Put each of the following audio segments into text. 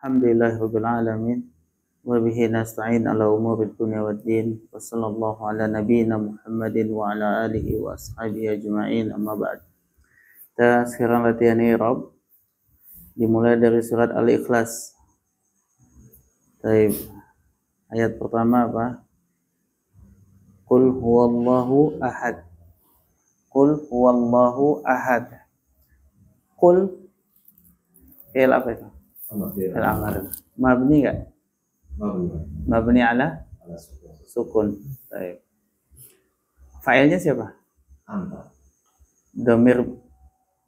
Alhamdulillahirabbil alamin wa bihi nasta'in ala umurid dunya waddin wa sallallahu ala nabiyyina Muhammadin wa ala alihi wa ashabihi ajma'in amma ba'd. Kita sekarang latihan i'rab dimulai dari surat Al-Ikhlas. Baik. Ayat pertama apa? Qul huwallahu ahad. Qul huwallahu ahad. Qul fi'il apa itu? Fi'il amr. Mabni enggak? Mabni ala sukun. Baik. Fa'ilnya siapa? Anta. Dhamir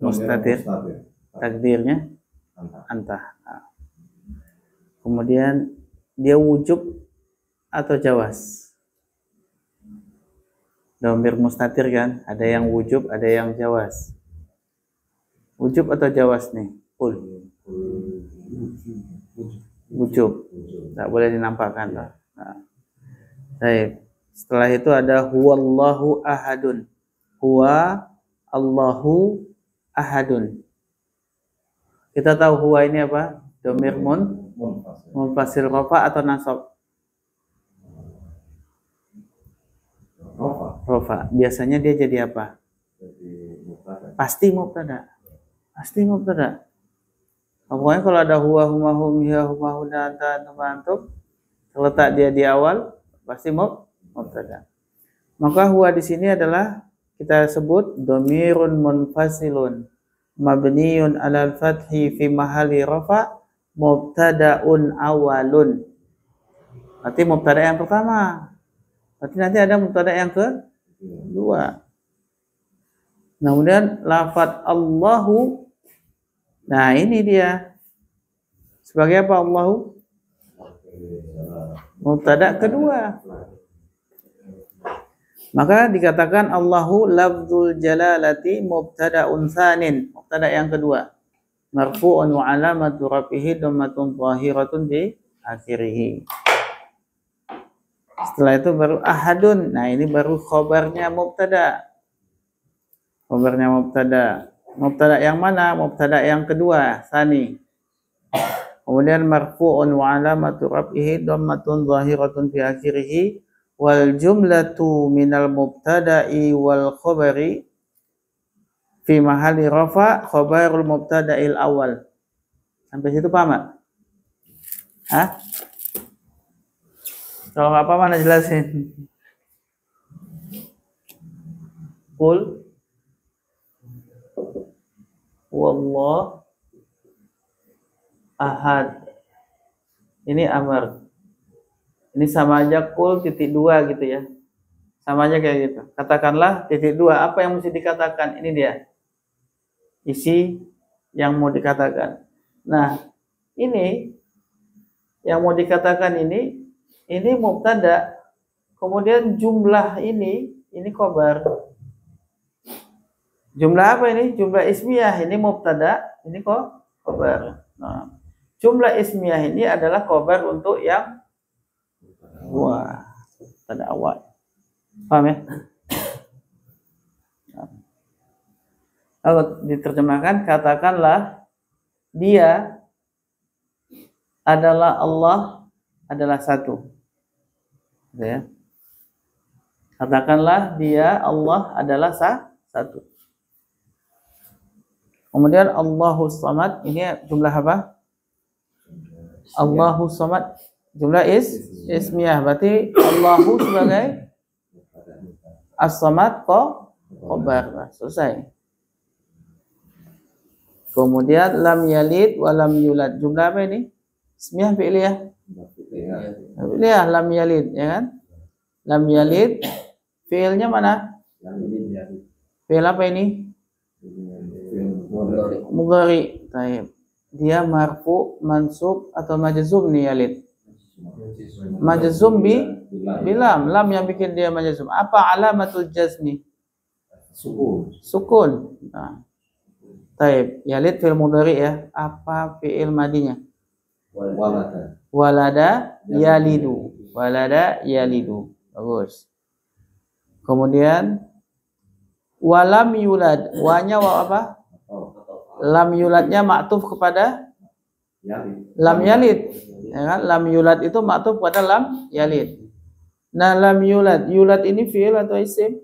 mustatir. Takdirnya anta. Kemudian dia wujub atau jawaz? Dhamir mustatir kan, ada yang wujub, ada yang jawaz. Wujub atau jawaz nih? Qul. Wujub. Tak boleh dinampakkan. Nah. Baik. Setelah itu ada huwallahu ahadun. Huwa Allahu ahadun. Kita tahu huwa ini apa? Dhamir munfasil rafa atau nasab? Rafa. Biasanya dia jadi apa? Pasti mubtada. Pasti mubtada. Pokoknya kalau ada huwa, huma, hum, hiya, huma, huda, anta, antum, terletak dia di awal, pasti mubtada. Maka huwa di sini adalah kita sebut dhamirun munfasilun mabniun 'alal fathi fi mahalli rafa mubtadaun awalun. Berarti mubtada yang pertama. Berarti nanti ada mubtada yang kedua. Kemudian lafadz Allahu. Nah, ini dia. Sebagai apa Allahu? Mubtada kedua. Maka dikatakan Allahu lafzul jalalati mubtada'un tsanin. Mubtada yang kedua. Marfu'un wa alamatu rafihi dhammatun zahiratun di akhirih. Setelah itu baru ahadun. Nah, ini baru khobarnya mubtada. Khobarnya mubtada. Mubtada yang mana? Mubtada yang kedua, tsani. Kemudian marfu'un wa alamatu rafihi dhammatun zahiratun fi akhirih. Wal jumlatu minal mubtada'i wal khabari fi mahalli rafa khabarul mubtada'il awal. Sampai situ paham enggak? Hah? Kalau enggak paham mana jelasin. Qul wallahu ahad. Ini amar. Ini sama aja kul titik dua gitu ya. Sama aja kayak gitu. Katakanlah titik dua. Apa yang mesti dikatakan? Ini dia. Isi yang mau dikatakan. Nah, ini yang mau dikatakan ini mubtada. Kemudian jumlah ini khabar. Jumlah apa ini? Jumlah ismiyah. Ini mubtada, ini khabar. Nah, jumlah ismiyah ini adalah khabar untuk yang wah, pada awal. Paham ya? Kalau diterjemahkan, katakanlah dia adalah Allah adalah satu. Ya. Katakanlah dia Allah adalah satu. Kemudian Allahus Samad, ini jumlah apa? Allahus Samad. Jumlah ismiyah, berarti Allahu sebagai as-samad khabar. Selesai. Kemudian lam yalid wa lam yulad. Jumlah apa ini? Ismiyah fi'liyah. Fi'liyah lam yalid, ya kan? Lam yalid. Fi'ilnya mana? Fi'il apa ini? Mudhari. Baik. Dia marfu, mansub atau majzum nih yalid? Majzum bilam. Lam yang bikin dia majzum. Apa alamatul jazmi? Sukun. Nah. Taib. Yalid fi'il mudhari ya. Apa fi'il madinya? Walada yalidu. Walada yalidu. Bagus. Kemudian walam yulad. Wanya wa apa? Lam yuladnya ma'tuf kepada lam yalid, ya kan? Lam yulad itu maktub pada lam yalid. Nah, lam yulad, yulad ini fi'il atau isim?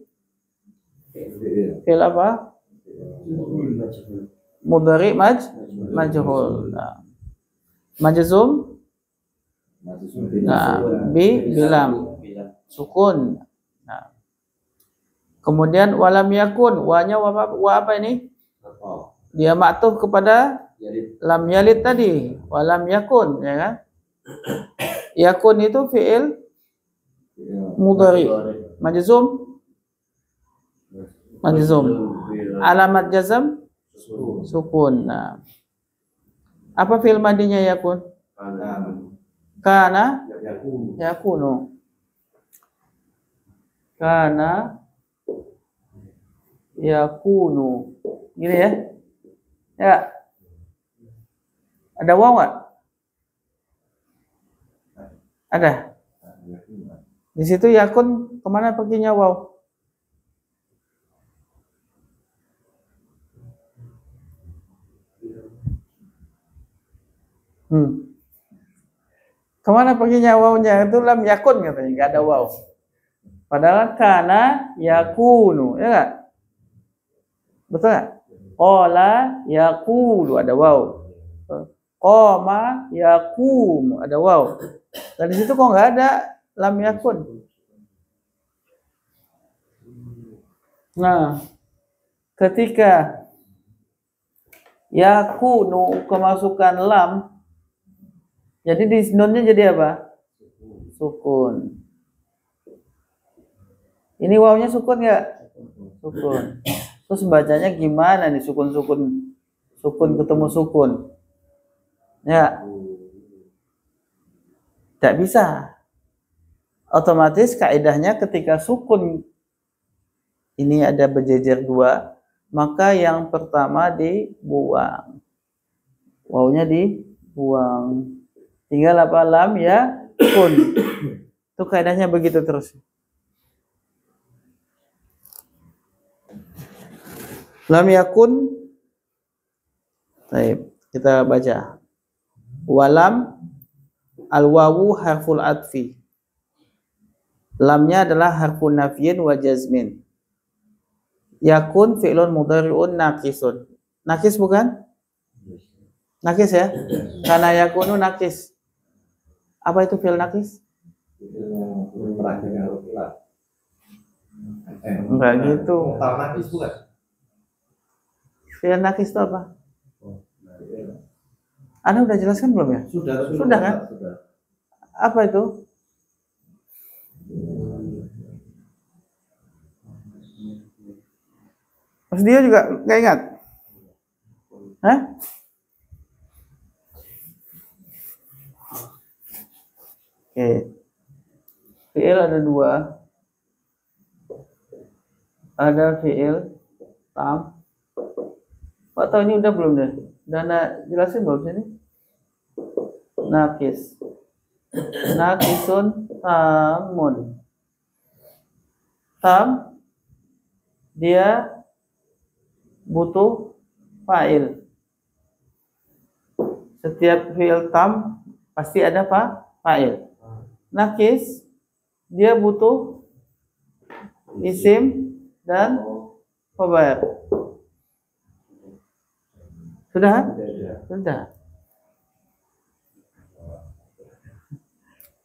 Fi'il apa? Mudhari majhul. Nah, majzum, nah, bilam sukun. Nah, kemudian walam yakun, wa-nya wa apa ini? Dia maktub kepada lam yalid tadi, walam yakun, ya kan? Yakun itu fi'il mudhari majzum, alamat jazm sukun. Nah, apa fi'il madinya yakun? Kana yakunu. Kana yakunu. Gini ya. Ya. Ada waw nggak? Ada. Di situ yakun kemana perginya waw? Kemana perginya wawnya? Itu lam yakun katanya, nggak ada waw. Padahal kana yakunu, ya nggak? Betul nggak? Qala yakulu, ada waw. Qama yakum, ada waw. Dan di situ kok nggak ada lam yakun. Nah, ketika yakunu kemasukan lam, jadi di nunnya jadi apa? Sukun. Ini wawnya sukun nggak? Sukun. Terus bacanya gimana nih sukun ketemu sukun? Ya, tidak bisa. Otomatis kaidahnya ketika sukun ini ada berjejer dua, maka yang pertama dibuang, wawnya dibuang. Tinggal apa? Lam ya kun. Itu kaidahnya begitu terus. Lam yakun. Baik, kita baca. Walam al-wawu harful atfi. Lamnya adalah harfun nafyin wa jazmin. Yakun fi'lun mudhari'un naqisun. Nakis bukan? Nakis ya? Karena yakunu nakis. Apa itu fi'il nakis? Enggak gitu. Fi'il nakis itu apa? Anda udah jelaskan belum ya? Sudah kan? Apa itu? Mas dia juga nggak ingat? Hah? Oke. Fi'il ada dua. Ada fi'il tam. Pak tahu ini udah belum deh? Udah jelasin belum sini? Nakis. Nakisun tamun. Tam dia butuh fa'il. Setiap fi'il tam pasti ada fa'il. Nakis dia butuh isim dan khabar. Sudah? Sudah.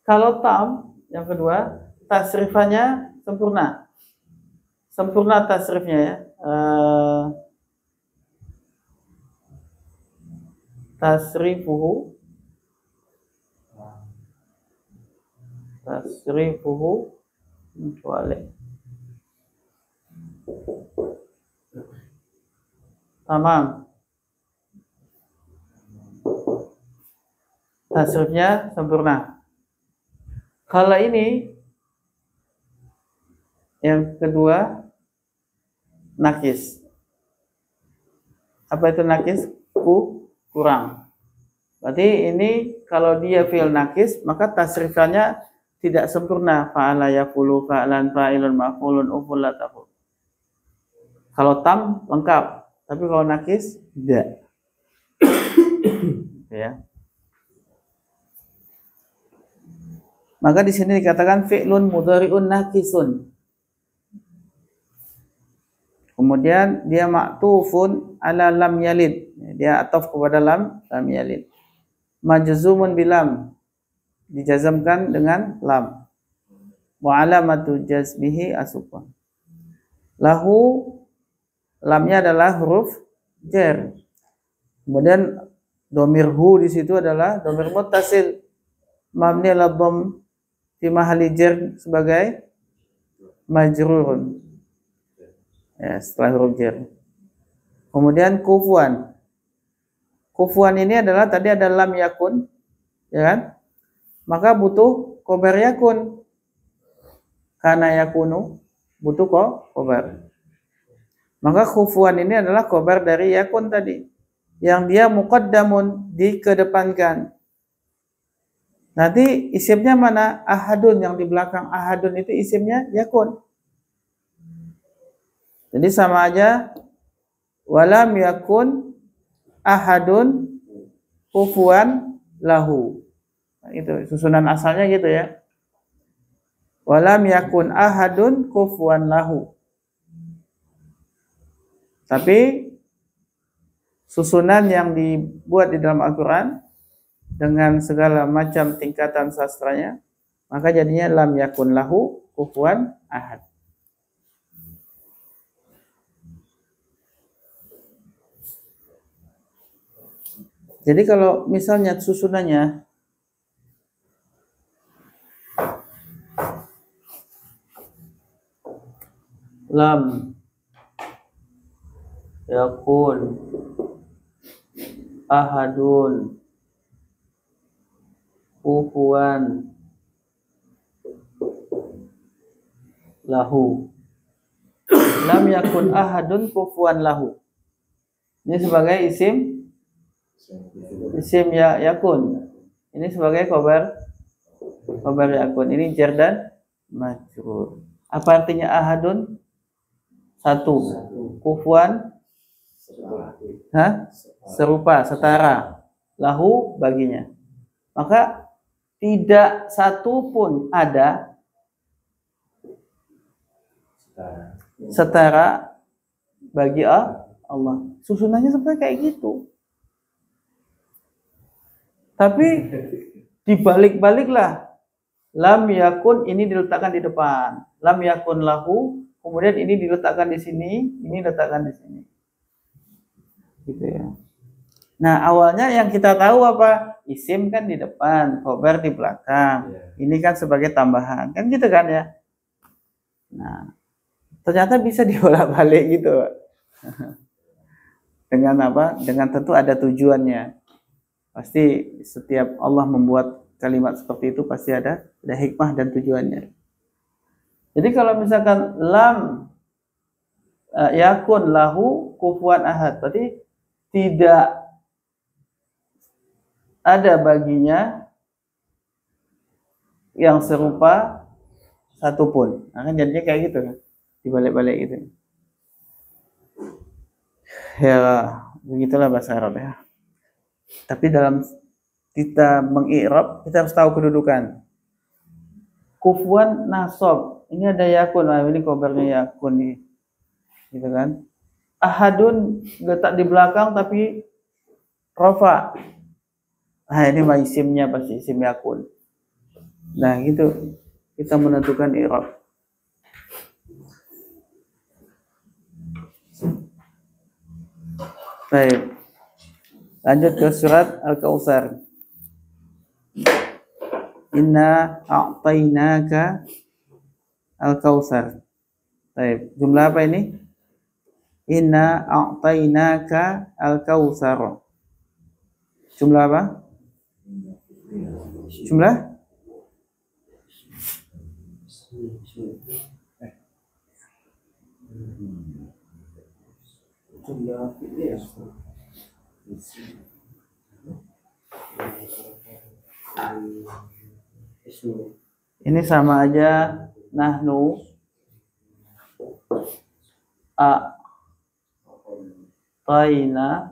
Kalau tam yang kedua, tasrifannya sempurna. Sempurna tasrifnya ya. Tasrifuhu kecuali tamam. Tasrifnya sempurna. Kalau ini yang kedua nakis. Apa itu nakis? Kurang. Berarti ini kalau dia fi'il nakis, maka tasrifannya tidak sempurna. Fa'ala yafulu, fa'lan, fa'ilun, maf'ulun, uful, la taful. Kalau tam lengkap, tapi kalau nakis tidak. Ya. Maka di sini dikatakan fi'lun mudhari'un naqisun. Kemudian dia ma'tufun ala lam yalid. Dia ataf kepada lam yalid. Majzumun bilam. Dijazamkan dengan lam. Wa alamatu jazbihi as-sukun. Lahu, lamnya adalah huruf jar. Kemudian domir hu di situ adalah domir muttasil mabni ala dhamm fi mahalli jar sebagai majrurun. Ya, setelah huruf jar. Kemudian kufuan. Kufuan ini adalah tadi ada lam yakun, ya kan? Maka butuh khobar yakun. Kana yakunu butuh khobar. Maka kufuan ini adalah khobar dari yakun tadi. Yang dia muqaddamun, dikedepankan. Nanti isimnya mana? Ahadun, yang di belakang ahadun itu isimnya yakun. Jadi sama aja walam yakun ahadun kufuwan lahu. Nah, itu susunan asalnya gitu ya. Walam yakun ahadun kufuwan lahu. Tapi susunan yang dibuat di dalam Al-Quran dengan segala macam tingkatan sastranya, maka jadinya lam yakun lahu kufuwan ahad. Jadi kalau misalnya susunannya lam yakun ahadun kufuwan lahu, lam yakun ahadun kufuwan lahu, ini sebagai isim ya yakun, ini sebagai khobar yakun, ini jar dan majrur. Apa artinya ahadun? Satu. Kufuwan serupa, setara. Lahu baginya. Maka tidak satu pun ada setara bagi Allah. Susunannya seperti kayak gitu. Tapi dibalik-baliklah. Lam yakun ini diletakkan di depan. Lam yakun lahu, kemudian ini diletakkan di sini, ini diletakkan di sini. Gitu ya. Nah, awalnya yang kita tahu apa? Isim kan di depan, khobar di belakang. Ini kan sebagai tambahan. Kan gitu kan ya? Nah, ternyata bisa dibolak-balik gitu. Dengan apa? Dengan tentu ada tujuannya. Pasti setiap Allah membuat kalimat seperti itu pasti ada hikmah dan tujuannya. Jadi kalau misalkan lam yakun lahu kufuwan ahad, berarti tidak ada baginya yang serupa satupun. Nah, kan jadinya kayak gitu kan, dibalik-balik gitu. Ya begitulah bahasa Arab ya. Tapi dalam kita mengi'rab, kita harus tahu kedudukan. Kufuwan nasab, ini ada yakun, nah ini khobarnya yakun nih, gitu kan. Ahadun letak di belakang tapi rofa. Nah ini mah isimnya pasti isim yakun. Nah gitu kita menentukan i'rab. Baik. Lanjut ke surat Al-Kautsar. Inna a'tainaka Al-Kautsar. Baik, jumlah apa ini? Inna a'tainaka Al-Kautsar. Jumlah apa? Jumlah? Ini sama aja nahnu tainaka.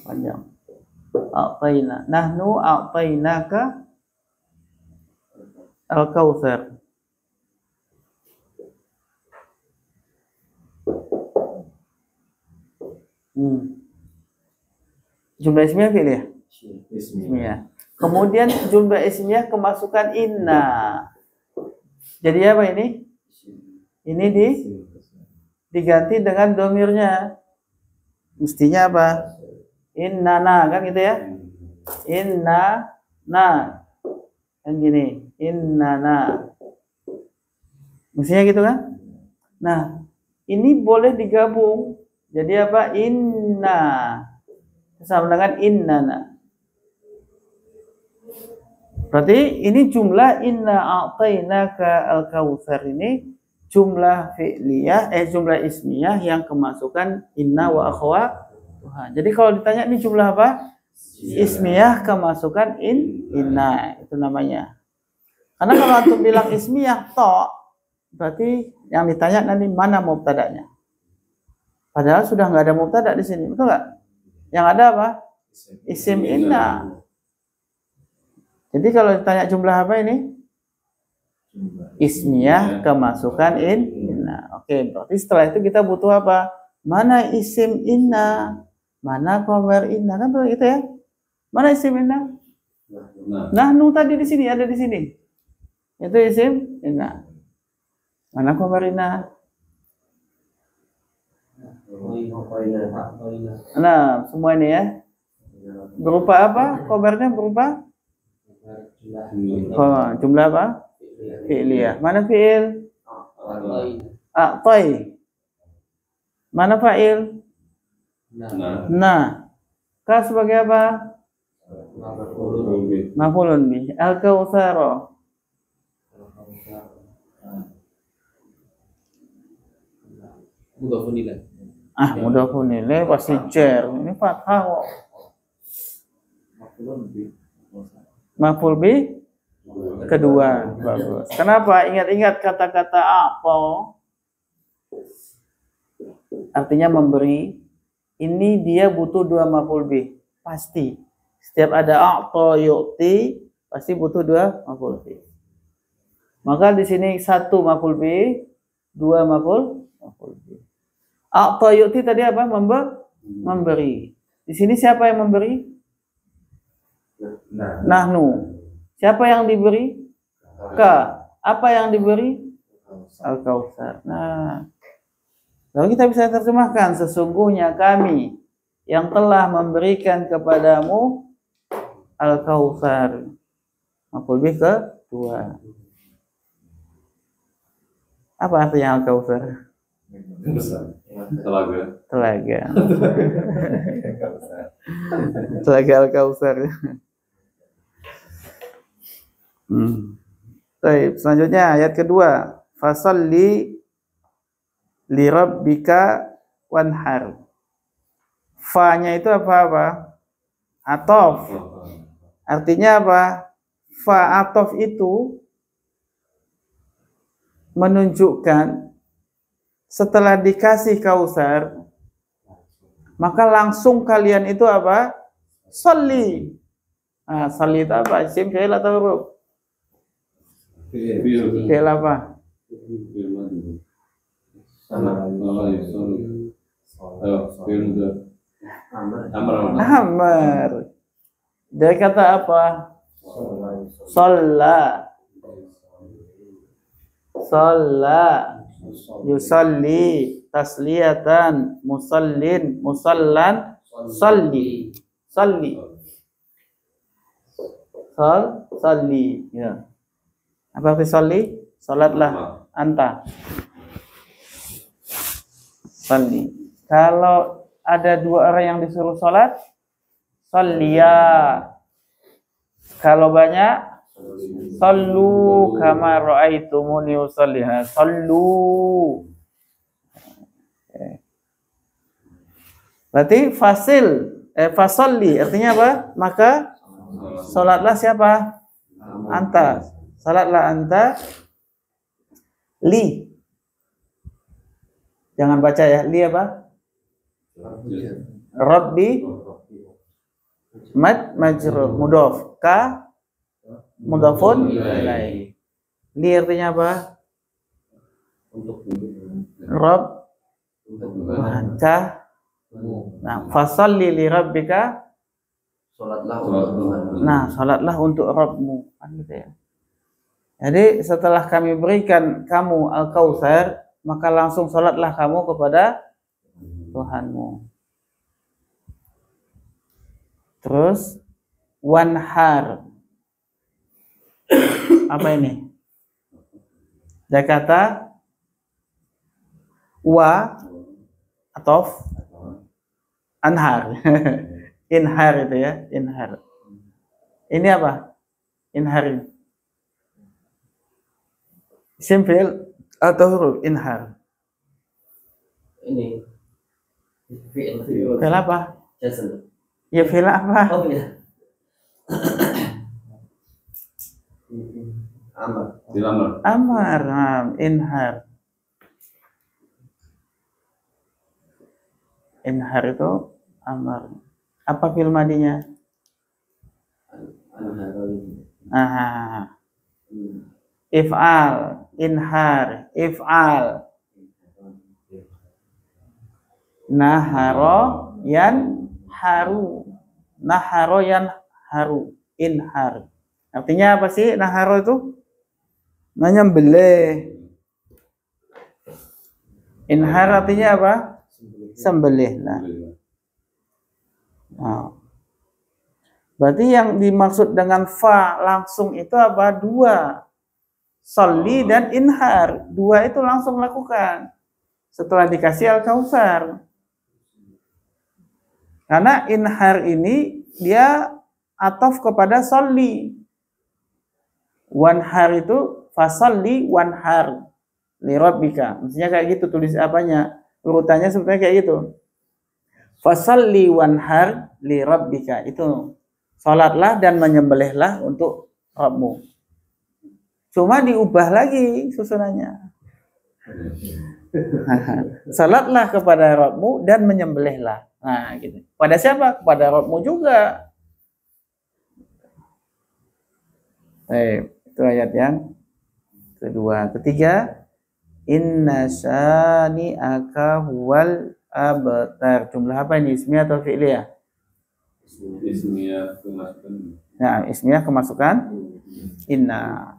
Panjang. A'taina. Nahnu a'tainaka al-kautsar. Jumlah ismiyah fi'liyah? Ismiyah. Kemudian jumlah ismiyah kemasukan inna. Jadi apa ini? Ini diganti dengan domirnya. Mestinya apa? Innana, kan gitu ya? Innana. Kan gini. Innana. Mestinya gitu kan? Nah, ini boleh digabung. Jadi apa? Inna. Sama dengan innana. Berarti ini jumlah inna a'tainaka al-kautsar ini jumlah fi'liyah, jumlah ismiyah yang kemasukan inna wa akhwatuha. Jadi kalau ditanya ini jumlah apa? Ismiyah kemasukan inna, itu namanya. Karena kalau antum bilang ismiyah to, berarti yang ditanya nanti mana mubtada'nya. Padahal sudah nggak ada mubtada di sini, betul nggak? Yang ada apa? Isim inna. Jadi kalau ditanya jumlah apa ini? Ismiyah kemasukan inna. Oke, berarti setelah itu kita butuh apa? Mana isim inna? Mana khabar inna? Kan begitu ya? Mana isim inna? Nahnu tadi di sini, ada di sini. Itu isim inna. Mana khabar inna? Nah, semua ini ya. Berupa apa? Khabarnya berupa? Jumlah apa? Fi'liyah. Mana fi'il? A'tai. Mana fa'il? Nah. Ka sebagai apa? Maf'ulun bih. Al-kautsar. Mudhafun ilaih pasti jar. Ini fathah kok. Maf'ul bih kedua. Bagus. Kenapa? Ingat-ingat kata-kata apa? Artinya memberi. Ini dia butuh dua maf'ul bih. Pasti. Setiap ada a'ta yu'ti pasti butuh dua maf'ul bih. Maka di sini satu maf'ul bih, dua maf'ul bih. A'ta yu'ti tadi apa? Memberi. Di sini siapa yang memberi? Nahnu. Siapa yang diberi? Ka. Apa yang diberi? Al-kautsar. Nah, lalu kita bisa terjemahkan, sesungguhnya kami yang telah memberikan kepadamu al-kautsar. Maf'ul bih kedua. Apa artinya al-kautsar? Telaga. Telaga al-kautsar. Baik, selanjutnya ayat kedua. Fasalli li rabbika wanhar. Fa-nya itu apa? Atof. Artinya apa? Fa atof itu menunjukkan setelah dikasih kausar, maka langsung kalian itu apa? Sholli. Nah, sholli itu apa? Isim fi'il atau huruf? Fi'il apa? Amr. Dia kata apa? Sholla. Sholla. Yusalli. Tasliyatan. Musallin. Musallan. Salli. Salli. Salli. Ya. Apa arti salli? Salatlah. Anta. Salli. Kalau ada dua orang yang disuruh salat, salliya. Kalau banyak, sallu kama ra'aitumuni usalli. Sallu. Berarti fasalli artinya apa? Maka salatlah siapa? Anta. Salatlah anta li. Jangan baca ya, li apa? Rabbi mad majrur mudhof ka mudhofun ilaih. Li artinya apa? Rabb Tuhan cah. Nah, fasalli li rabbika. Salatlah untuk Rabbmu. Kan gitu ya. Jadi setelah kami berikan kamu Al-Kautsar, maka langsung salatlah kamu kepada Tuhanmu. Terus wanhar. Apa ini? Dia kata wa atau anhar. Inhar itu ya, inhar. Ini apa? Inhar. Simple atau huruf inhar. Ini Fil apa? Jason. Ya fil apa? Oh iya. Amar. Inhar. Inhar itu amar. Apa fil madinya? If'al, inhar, if'al. Naharo yan haru. Naharo yan haru. Inhar. Artinya apa sih naharo itu? Menyembelih. Inhar artinya apa? Sembelih. Nah. Berarti yang dimaksud dengan fa langsung itu apa? Dua. Sholli dan inhar. Dua itu langsung lakukan. Setelah dikasih Al-Kautsar. Karena inhar ini dia ataf kepada sholli. Wanhar itu fasalli wanhar li rabbika. Maksudnya kayak gitu tulis apanya? Urutannya sebenarnya kayak gitu. Fasalli wanhar li rabbika. Itu salatlah dan menyembelihlah untuk Rabbmu. Cuma diubah lagi susunannya. Salatlah kepada Rabbmu dan menyembelihlah. Nah, gitu. Pada siapa? Pada Rabbmu juga. Itu ayat yang kedua. Ketiga, inna syani'aka huwal abtar. Jumlah apa ini? Ismiyah atau fi'liyah? Ismiyah kemasukan. Nah, ismiyah kemasukan inna.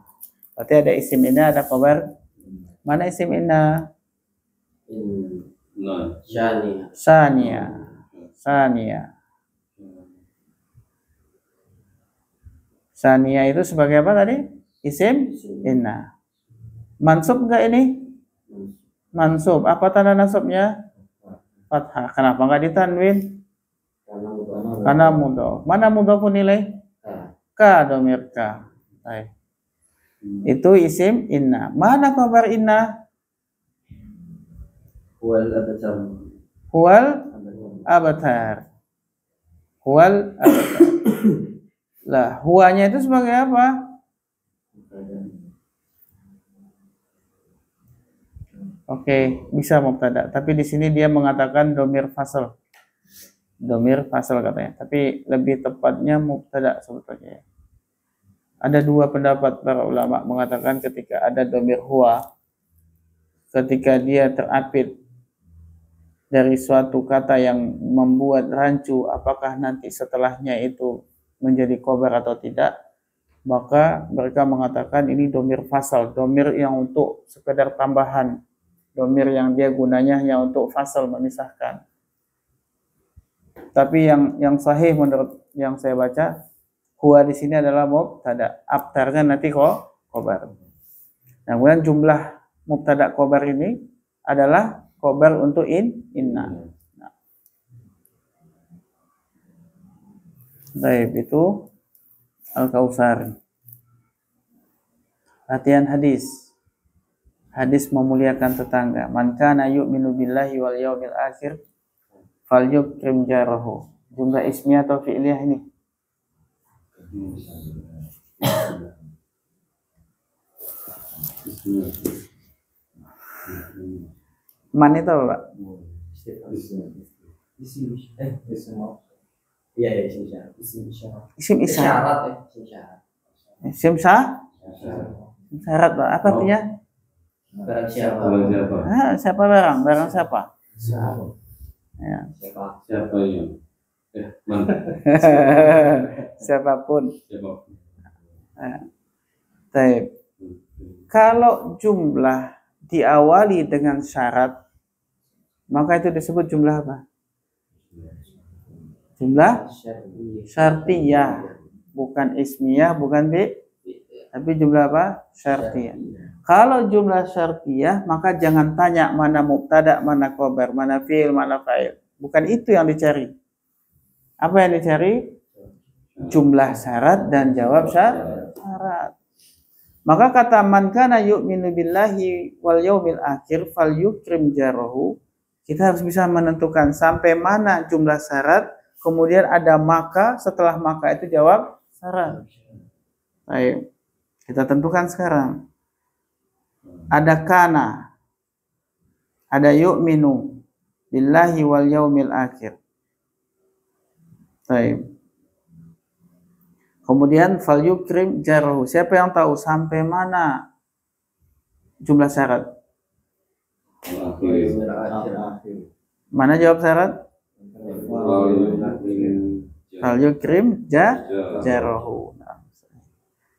Berarti ada isim inna, ada khabar. Mana isim inna? Sania. Sania itu sebagai apa tadi? Isim inna. Mansub enggak ini? Mansub. Apa tanda nasabnya? Fathah. Kenapa enggak ditanwin? Karena mudhof. Mana mudhofun ilaih? Ka dhamir ka. Itu isim inna. Mana khabar inna? Huwal abtar. Lah, huwanya itu sebagai apa? Oke, bisa mubtada. Tapi di sini dia mengatakan domir fasal. Domir fasal katanya. Tapi lebih tepatnya mubtada sebetulnya. Ada dua pendapat para ulama mengatakan ketika ada domir huwa, ketika dia terapit dari suatu kata yang membuat rancu, apakah nanti setelahnya itu menjadi khobar atau tidak, maka mereka mengatakan ini domir fasal, domir yang untuk sekedar tambahan, domir yang dia gunanya hanya untuk fasal, memisahkan. Tapi yang sahih menurut yang saya baca, huwa di sini adalah mubtada, abtarnya nanti khobar. Nah, kemudian jumlah mubtada khobar ini adalah khobar untuk inna. Baik, itu Al-Kautsar. Latihan hadis. Hadis memuliakan tetangga. Man kana yu'minu billahi wal yawmil akhir falyukrim jarahu. Jumlah ismiyah atau fi'liyah ini? Man itu apa, Pak? Isim iya isim syarat. Isim isyarat. Isim syarat, Pak. Apa artinya? Barang siapa? Siapa barang? Barang siapa? Ya. Siapa yang mana? Siapapun. Baik. Kalau jumlah diawali dengan syarat, maka itu disebut jumlah apa? Jumlah syartiyah, bukan ismiyah, bukan tapi jumlah apa? Syartiyah. Kalau jumlah syartiyah, maka jangan tanya mana mubtada, mana khobar, mana fi'il, mana fa'il. Bukan itu yang dicari. Apa yang dicari? Jumlah syarat dan jawab syarat. Maka kata man kana yu'minu billahi wal yaumil akhir falyukrim jarahu. Kita harus bisa menentukan sampai mana jumlah syarat, kemudian ada maka, setelah maka itu jawab syarat. Baik. Kita tentukan sekarang. Ada kana, ada yu'minu billahi wal yaumil akhir. Baik. Kemudian fal yukrim jarahu. Siapa yang tahu sampai mana jumlah syarat? Mana jawab syarat? Fal yukrim jarahu.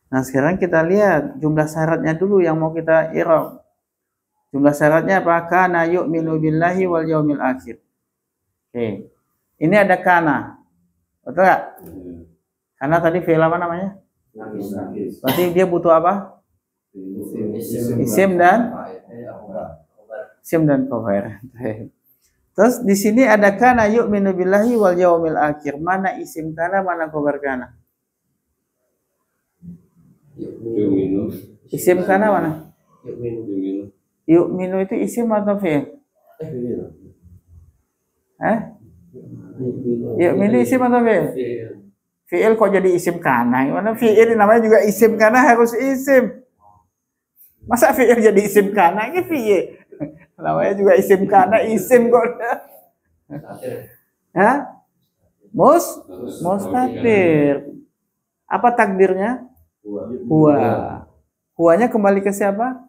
Nah, sekarang kita lihat jumlah syaratnya dulu yang mau kita i'rab. Jumlah syaratnya apa? Kana yu'minu billahi wal yaumil akhir. Oke. Ini ada kana. Betul enggak? Karena tadi fi'il apa namanya? Berarti dia butuh apa? Isim dan khobar. Terus di sini ada kana yu'minu billahi wal yaumil akhir. Mana isim kana, mana khobar kana? Isim kana mana? Yu'minu itu isim atau fi'il? Yu'minu isim atau fi'il? Fi'il kok jadi isim kana? Gimana fi'il namanya juga isim kana, harus isim. Masa fi'il jadi isim kana? Ini fi'il. Namanya juga isim kana, isim kok. Mustatir. Apa takdirnya? Huwa. Huwanya kembali ke siapa?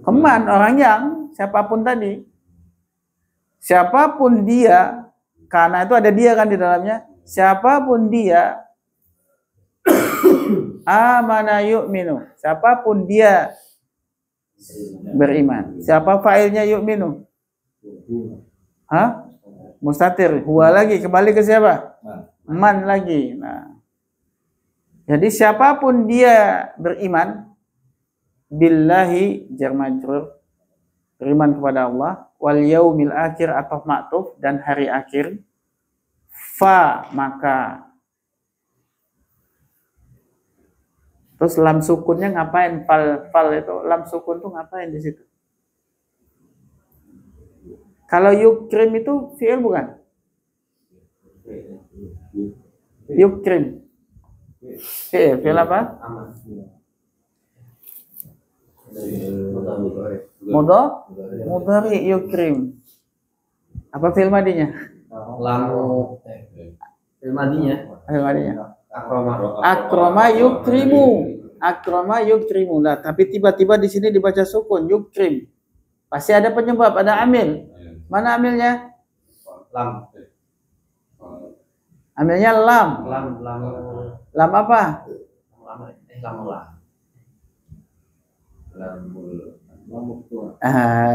Keman, orang yang siapapun tadi. Siapapun dia, karena itu ada dia kan di dalamnya. Siapapun dia, amana yu'minu. Siapapun dia beriman. Siapa fa'ilnya yu'minu? Mustatir. Huwa lagi, kembali ke siapa? Man lagi. Nah, jadi siapapun dia beriman, billahi jar majrur, beriman kepada Allah, wal yaumil akhir atau maktuf, dan hari akhir, fa maka. Terus lam sukunnya ngapain? Fal itu lam sukun tuh ngapain di situ? Kalau yukrim itu fi'il bukan? Yukrim. Fi'il apa? Mudhari yukrim. Apa fi'il madinya? Fi'il madinya. Akrama yukrimu. Nah, tapi tiba-tiba di sini dibaca sukun yukrim. Pasti ada penyebab, ada amil. Mana amilnya? Lam. Amilnya lam. Lam apa?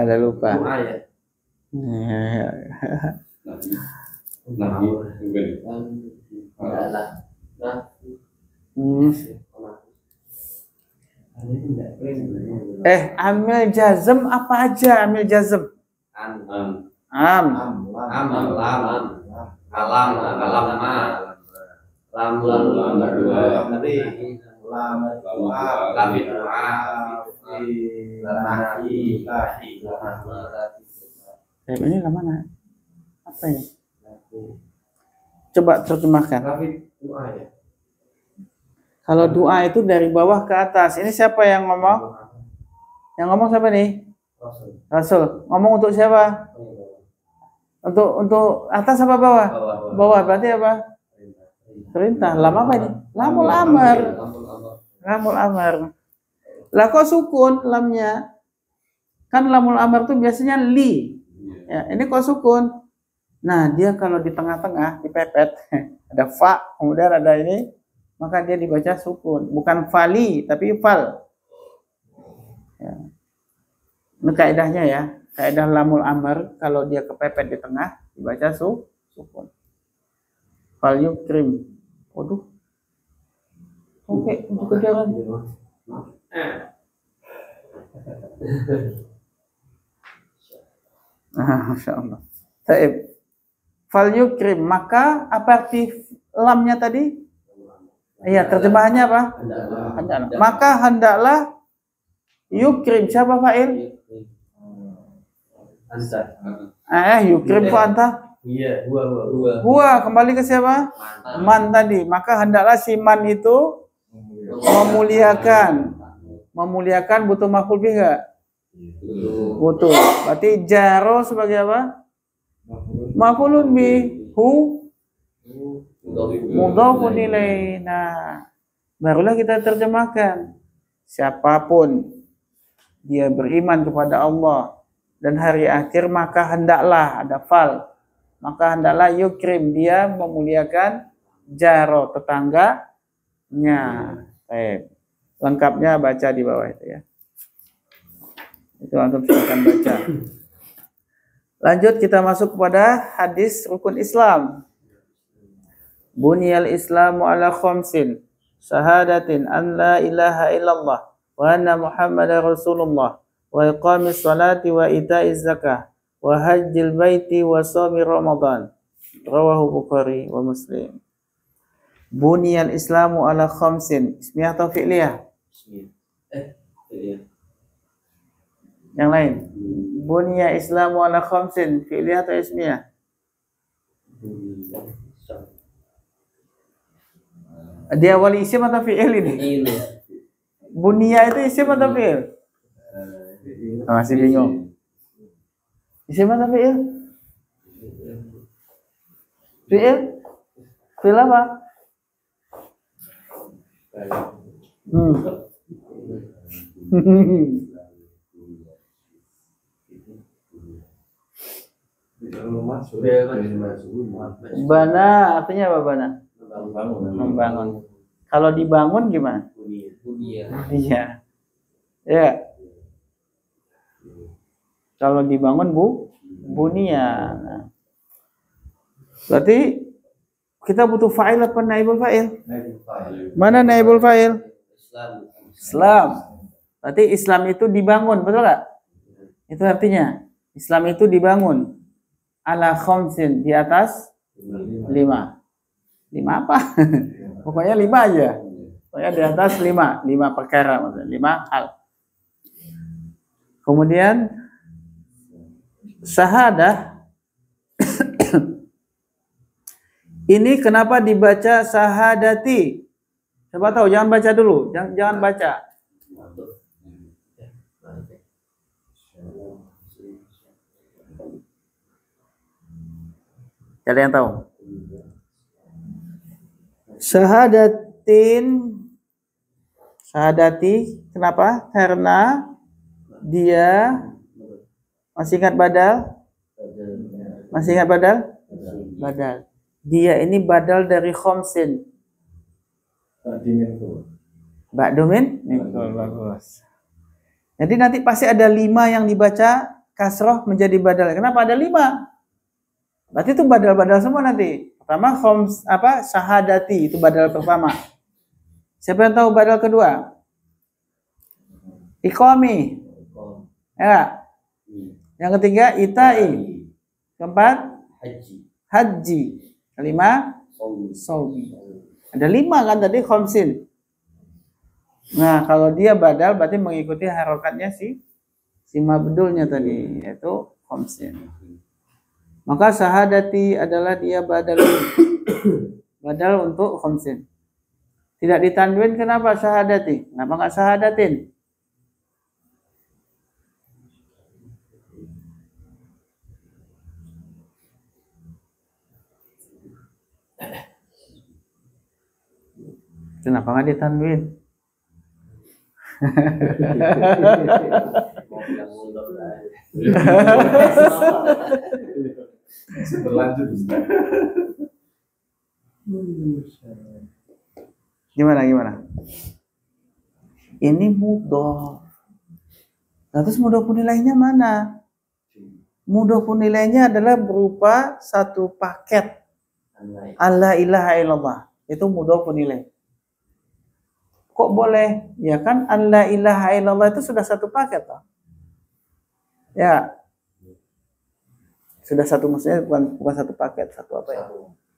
Udah lupa. Amil jazm apa aja? Amil jazm. Ini mana? Apa ini? Coba terjemahkan. Kalau doa itu dari bawah ke atas. Ini siapa yang ngomong? Yang ngomong siapa nih? Rasul. Ngomong untuk siapa? Untuk atas apa bawah? Bawah berarti apa? Perintah. Lam apa ini? Lamul amar. Lamul amar. Lah kok sukun lamnya? Kan lamul amar tuh biasanya li. Ya, ini kok sukun. Nah, dia kalau di tengah-tengah dipepet ada fa, kemudian ada ini, maka dia dibaca sukun. Bukan fali, tapi fal. Ya. Ini kaidahnya ya. Kaidah lamul amar kalau dia kepepet di tengah dibaca sukun. Fal yukrim. Waduh. Oke, untuk kejaran. Masya Allah. Taib. Fal yukrim, maka apa arti lamnya tadi? Iya, terjemahannya apa? Hendaklah. Maka hendaklah yukrim. Siapa fa'il? Yukrim ku anta? Iya, Huwa, kembali ke siapa? Man tadi. Maka hendaklah si man itu memuliakan. Memuliakan butuh maf'ul bih enggak? Butuh. Berarti jaro sebagai apa? Maf'ulun bih. Hu mudhafun ilaih. Nah, barulah kita terjemahkan. Siapapun dia beriman kepada Allah dan hari akhir, maka hendaklah, ada fal, maka hendaklah yukrim, dia memuliakan jaro, tetangganya. Baik. Lengkapnya baca di bawah itu ya. Itu antum silakan baca. Lanjut kita masuk kepada hadis rukun Islam. Bunyal Islamu ala khamsin, syahadatin an la ilaha illallah wa anna Muhammadar Rasulullah, wa iqamis salati wa ita'iz zakah, wa hajjil baiti wa shaumi Ramadan. Rawahu Bukhari wa Muslim. Bunyal Islamu ala khamsin. Ismiyah atau fi'liyah? Yang lain. Bunya Islamu ala khamsin, fi'liyah atau ismiyah? Dia wali isim atau fi'il ini? Bunya itu isim atau fi'il? Masih bingung. Isim atau fi'il? Fi'il? Fi'il apa? Bana artinya apa bana? Membangun. Kalau dibangun gimana? Iya. Ya. Kalau dibangun bunia. Nah. Berarti kita butuh fa'il apa naibul fa'il? Mana naibul fa'il? Islam. Berarti Islam itu dibangun, betul nggak? Itu artinya Islam itu dibangun ala khamsin, di atas 5. 5 apa? Pokoknya 5 aja. Pokoknya di atas 5 perkara, maksudnya 5 hal. Kemudian syahadah ini kenapa dibaca syahadati? Coba tahu, jangan baca dulu, jangan baca. Ada yang tahu? Syahadati, kenapa? Karena dia masih ingat badal? Masih ingat badal? Badal. Dia ini badal dari khamsin. Ba'dumin? Bagus. Jadi nanti pasti ada 5 yang dibaca kasroh menjadi badal. Kenapa ada 5? Berarti itu badal-badal semua nanti. Pertama syahadati, itu badal pertama. Siapa yang tahu badal kedua? Iqami. Ya. Yang ketiga itai. Keempat haji. Kelima saumi. Ada 5 kan tadi khamsin. Nah, kalau dia badal berarti mengikuti harokatnya si mabdulnya tadi, yaitu khamsin. Maka syahadati adalah dia badal untuk khamsin. Tidak ditanwin, kenapa syahadati? Kenapa enggak syahadatin? Kenapa nggak ditanwin? Mau bilang mundur lah. Berlanjut Ustaz. Gimana? Ini mudhof. Nah, terus mudhof nilainya mana? Mudhof nilainya adalah berupa satu paket. Allah ilaha illallah. Itu mudhof nilai. Kok boleh? Ya kan Allah ilaha illallah itu sudah satu paket toh. Ya. Sudah satu, maksudnya bukan satu paket, satu apa ya?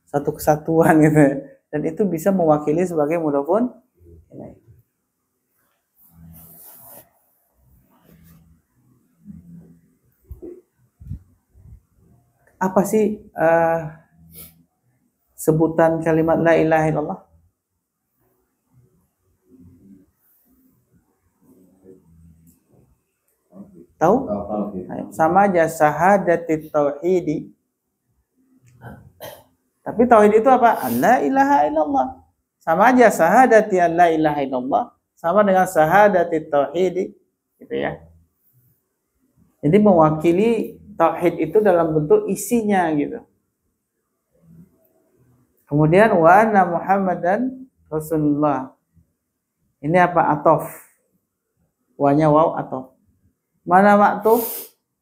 Satu kesatuan gitu. Dan itu bisa mewakili sebagai mudhofun ilaih. Apa sih sebutan kalimat la ilaha illallah? Tahu? Sama aja syahadatit tauhidi. Tapi tauhid itu apa? La ilaha illallah. Sama aja syahadati la ilaha illallah sama dengan syahadatit tauhidi, gitu ya. Jadi mewakili tauhid itu dalam bentuk isinya gitu. Kemudian wa anna Muhammadan Rasulullah. Ini apa? Atof. Wanya waw atof. Mana maktuf?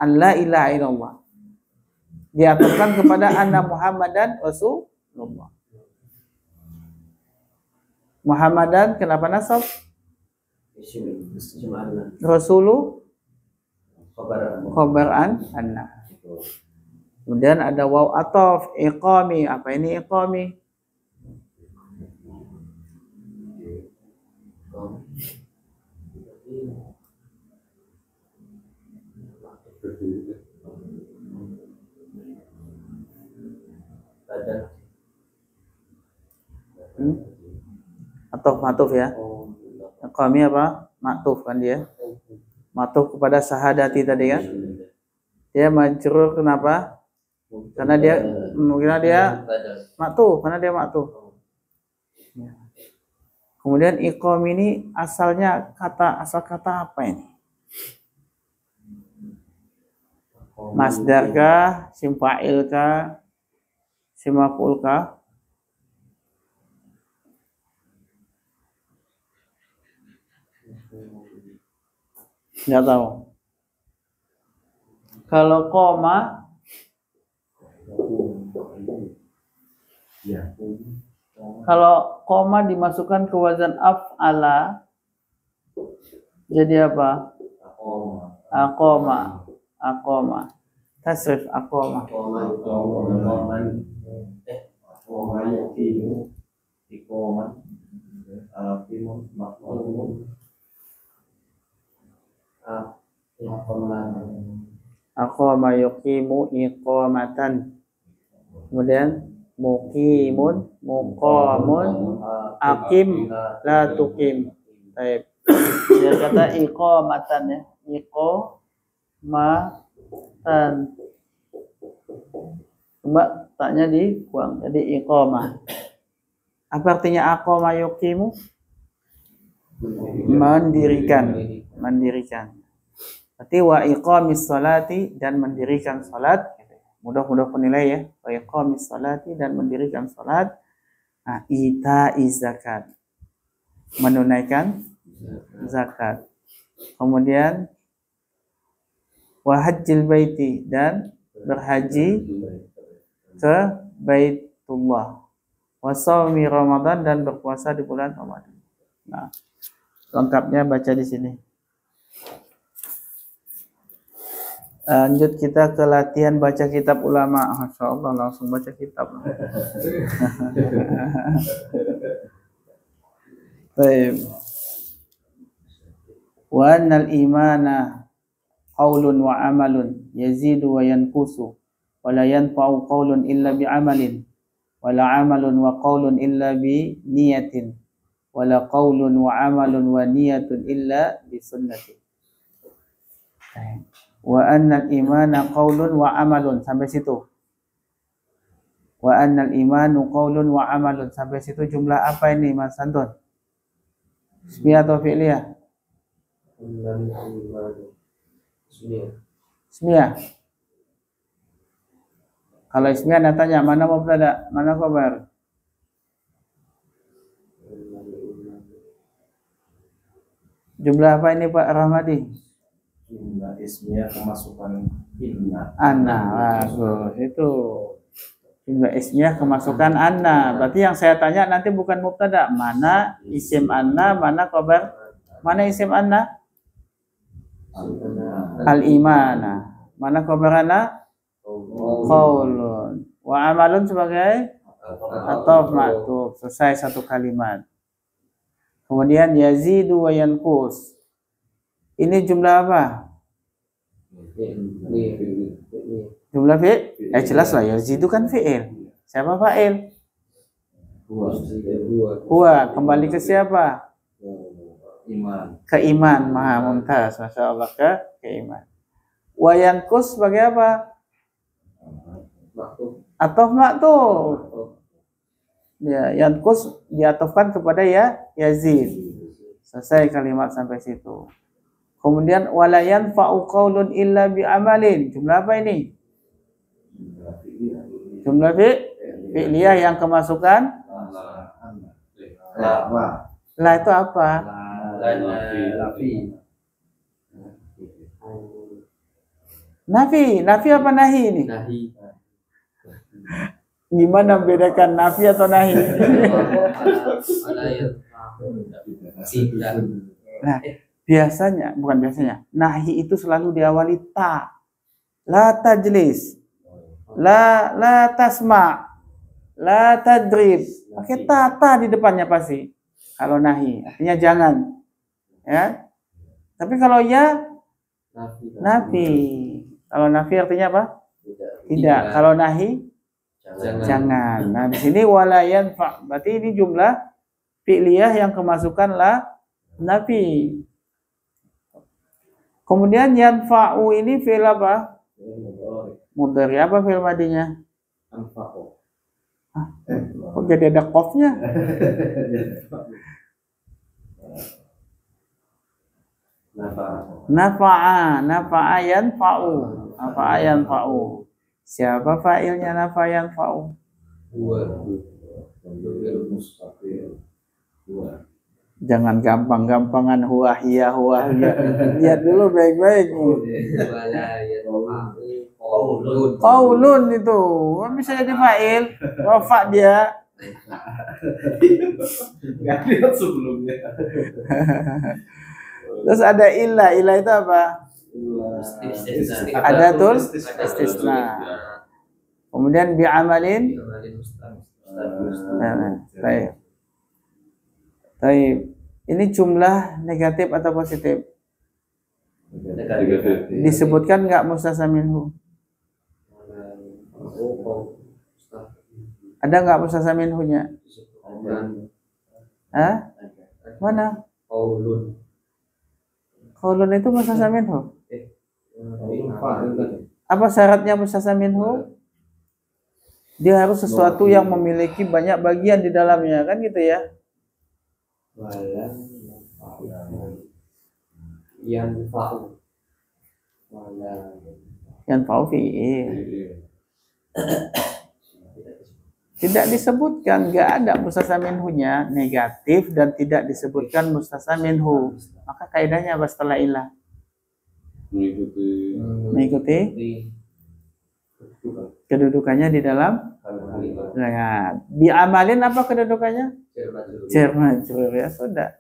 An la ilaha illallah. Diatofkan kepada anna Muhammadan Rasulullah. Muhammadan kenapa nasab? Rasulu khobaran anna. Kemudian ada waw atof iqami. Apa ini iqami? Atau matuf ya. Kami apa? Matuf kan dia. Matuf kepada sahadati tadi kan. Dia majrur kenapa? Karena dia matuf, karena dia matuf. Kemudian iqam ini asal kata apa ini? Masdar kah, sim fa'il kah, sim maf'ul kah? Nggak tahu. Kalau koma, kalau koma dimasukkan ke wazan af'ala, jadi apa? Aqoma. Tasrif aqoma. Aqama yuqimu iqamatan. Kemudian muqimun, muqamun, aqim, la tuqim. Baik. Dia kata iqamatan ya. Iqamatan. Coba taknya dibuang. Jadi iqamah. Apa artinya aqama yuqimu? Mendirikan. Berarti wa iqamis salati dan mendirikan salat. Mudah-mudah penilai ya. Wa iqamis salati dan mendirikan salat. Nah, ita'iz zakat. Menunaikan zakat. Kemudian wa hajjil baiti dan berhaji ke Baitullah. Wa shaumi Ramadan dan berpuasa di bulan Ramadan. Nah, lengkapnya baca di sini. Lanjut kita ke latihan baca kitab ulama. Masya Allah langsung baca kitab. Baik. Wa annal imana qaulun wa amalun yazidu wa yanqusu wa la yanfa'u qaulun illa bi amalin wa la amalun wa qaulun illa bi niyatin wa la qaulun wa amalun wa niyatun illa bi sunnatin. Wa annal imana qaulun wa amalun, sampai situ. Wa annal imanu qaulun wa amalun, sampai situ jumlah apa ini Mas Anton? Ismiyah atau fi'liyah? Ismiyah. Kalau ismiyah anda tanya mana mubtada, mana khabar? Jumlah apa ini Pak Rahmadi? Jumlah ismiyah kemasukan inna. Anna, bagus. Itu jumlah ismiyah kemasukan anna. Berarti yang saya tanya nanti bukan mubtada, mana isim anna, mana khabar? Mana isim anna? Al-imana. Mana khabar anna? Qaulun. Wa amalun sebagai ataf ma'tuf. Selesai satu kalimat. Kemudian yazidu wa yanqus. Ini jumlah apa? Jumlah fi'il? Jelas lah, yazidu kan fi'il. Siapa fa'il? Huwa. Kembali ke siapa? Iman. Ke iman. Maha mumtaz. Masya Allah, ke iman. Wa yanqus sebagai apa? Ataf ma'tuf. Ya, yanqus diatofkan kepada ya yazid. Selesai kalimat sampai situ. Kemudian wala yanfa'u qaulun illa bi amalin. Jumlah apa ini? Jumlah fi'liyah yang kemasukan la itu apa? Nafi. Nafi apa nahi ini? Nahi. Gimana membedakan nafi atau nahi? Nah, biasanya, bukan biasanya, nahi itu selalu diawali ta. La tajlis, la tasma, la tadrib. Pakai ta di depannya pasti. Kalau nahi, artinya jangan. Ya. Tapi kalau ya, nafi. Kalau nafi artinya apa? Tidak. Kalau nahi, jangan. Nah, di sini wala yanfa. Berarti ini jumlah fi'liyah yang kemasukan la nafi. Kemudian yanfa'u ini fi'il apa? Mudhari. Apa fi'il madinya? Kok jadi ada qafnya? Nafa'a yanfa'u. Nafa'a yanfa'u. Siapa fa'ilnya nafa yanfa'u? Jangan gampang-gampangan huwa hiya. Lihat dulu baik-baik. Qaulun itu bisa jadi fa'il. Rafa dia. Nggak lihat sebelumnya. Terus ada illa itu apa? Ada tul istisna. Kemudian bi'amalin. Baik. Baik. Ini jumlah negatif atau positif? Negatif. Disebutkan nggak mustasna minhu? Ada nggak mustasna minhunya? Hah? Mana? Qaulun itu mustasna minhu? Apa syaratnya mustasna minhu? Dia harus sesuatu yang memiliki banyak bagian di dalamnya, kan gitu ya? Yanfa'u fi'il. Tidak disebutkan, nggak ada mustasna minhunya, negatif dan tidak disebutkan mustasna minhu. Maka kaidahnya apa setelah ilah? Mengikuti kedudukannya di dalam. Nah, bi'amalin apa kedudukannya? Jar majrur, ya sudah.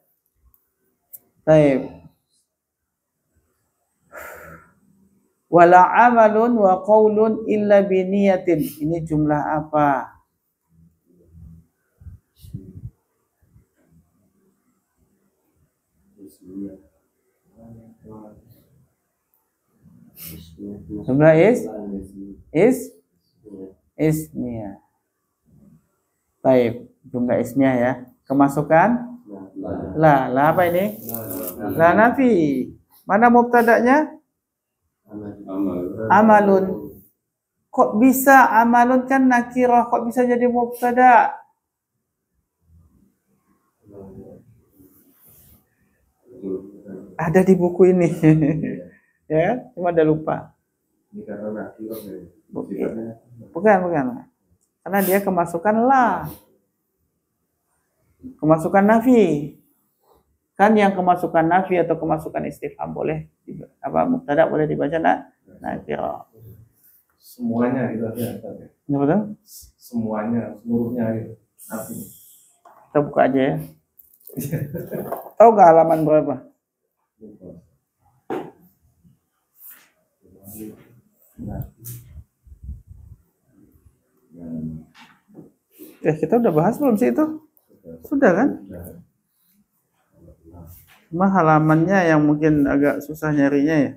Baik. Wala amalun wa qaulun illa biniyatin. Ini jumlah apa? Jumlah ismiyah. Baik, jumlah ismiyah ya. Kemasukan la apa ini? La nafi. Mana mubtada'nya? Amalun. Kok bisa amalun kan nakirah, kok bisa jadi mubtada? Ada di buku ini. Ya, cuma ada lupa. Ini karena nakiro Bukan. Karena dia kemasukan la. Kemasukan nafi. Kan yang kemasukan nafi atau kemasukan istifham boleh mubtada boleh dibaca nakiro. semuanya gitu aja. Ini betul? Seluruhnya gitu. Nafi. Kita buka aja ya. Tahu nggak halaman berapa? Kita udah bahas belum sih itu? Sudah kan? Cuma halamannya yang mungkin agak susah nyarinya ya.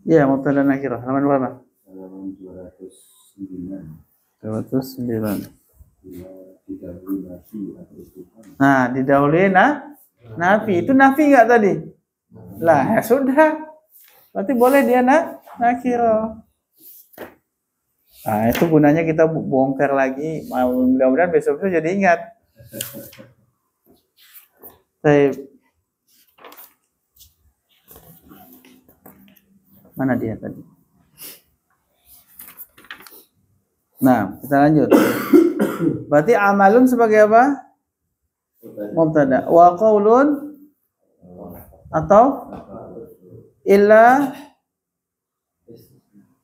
Iya, mubtada nakirah. Halaman berapa? Halaman 209. 209. Didahului nafi atau istifham. Nah, didahului nafi. Itu nafi nggak tadi? Lah, ya sudah. Berarti boleh dia nakirah. Nah, itu gunanya kita bongkar lagi. Mudah-mudahan besok jadi ingat. Mana dia tadi? Nah, kita lanjut. Berarti amalun sebagai apa? Mubtada. Wa qaulun atau illa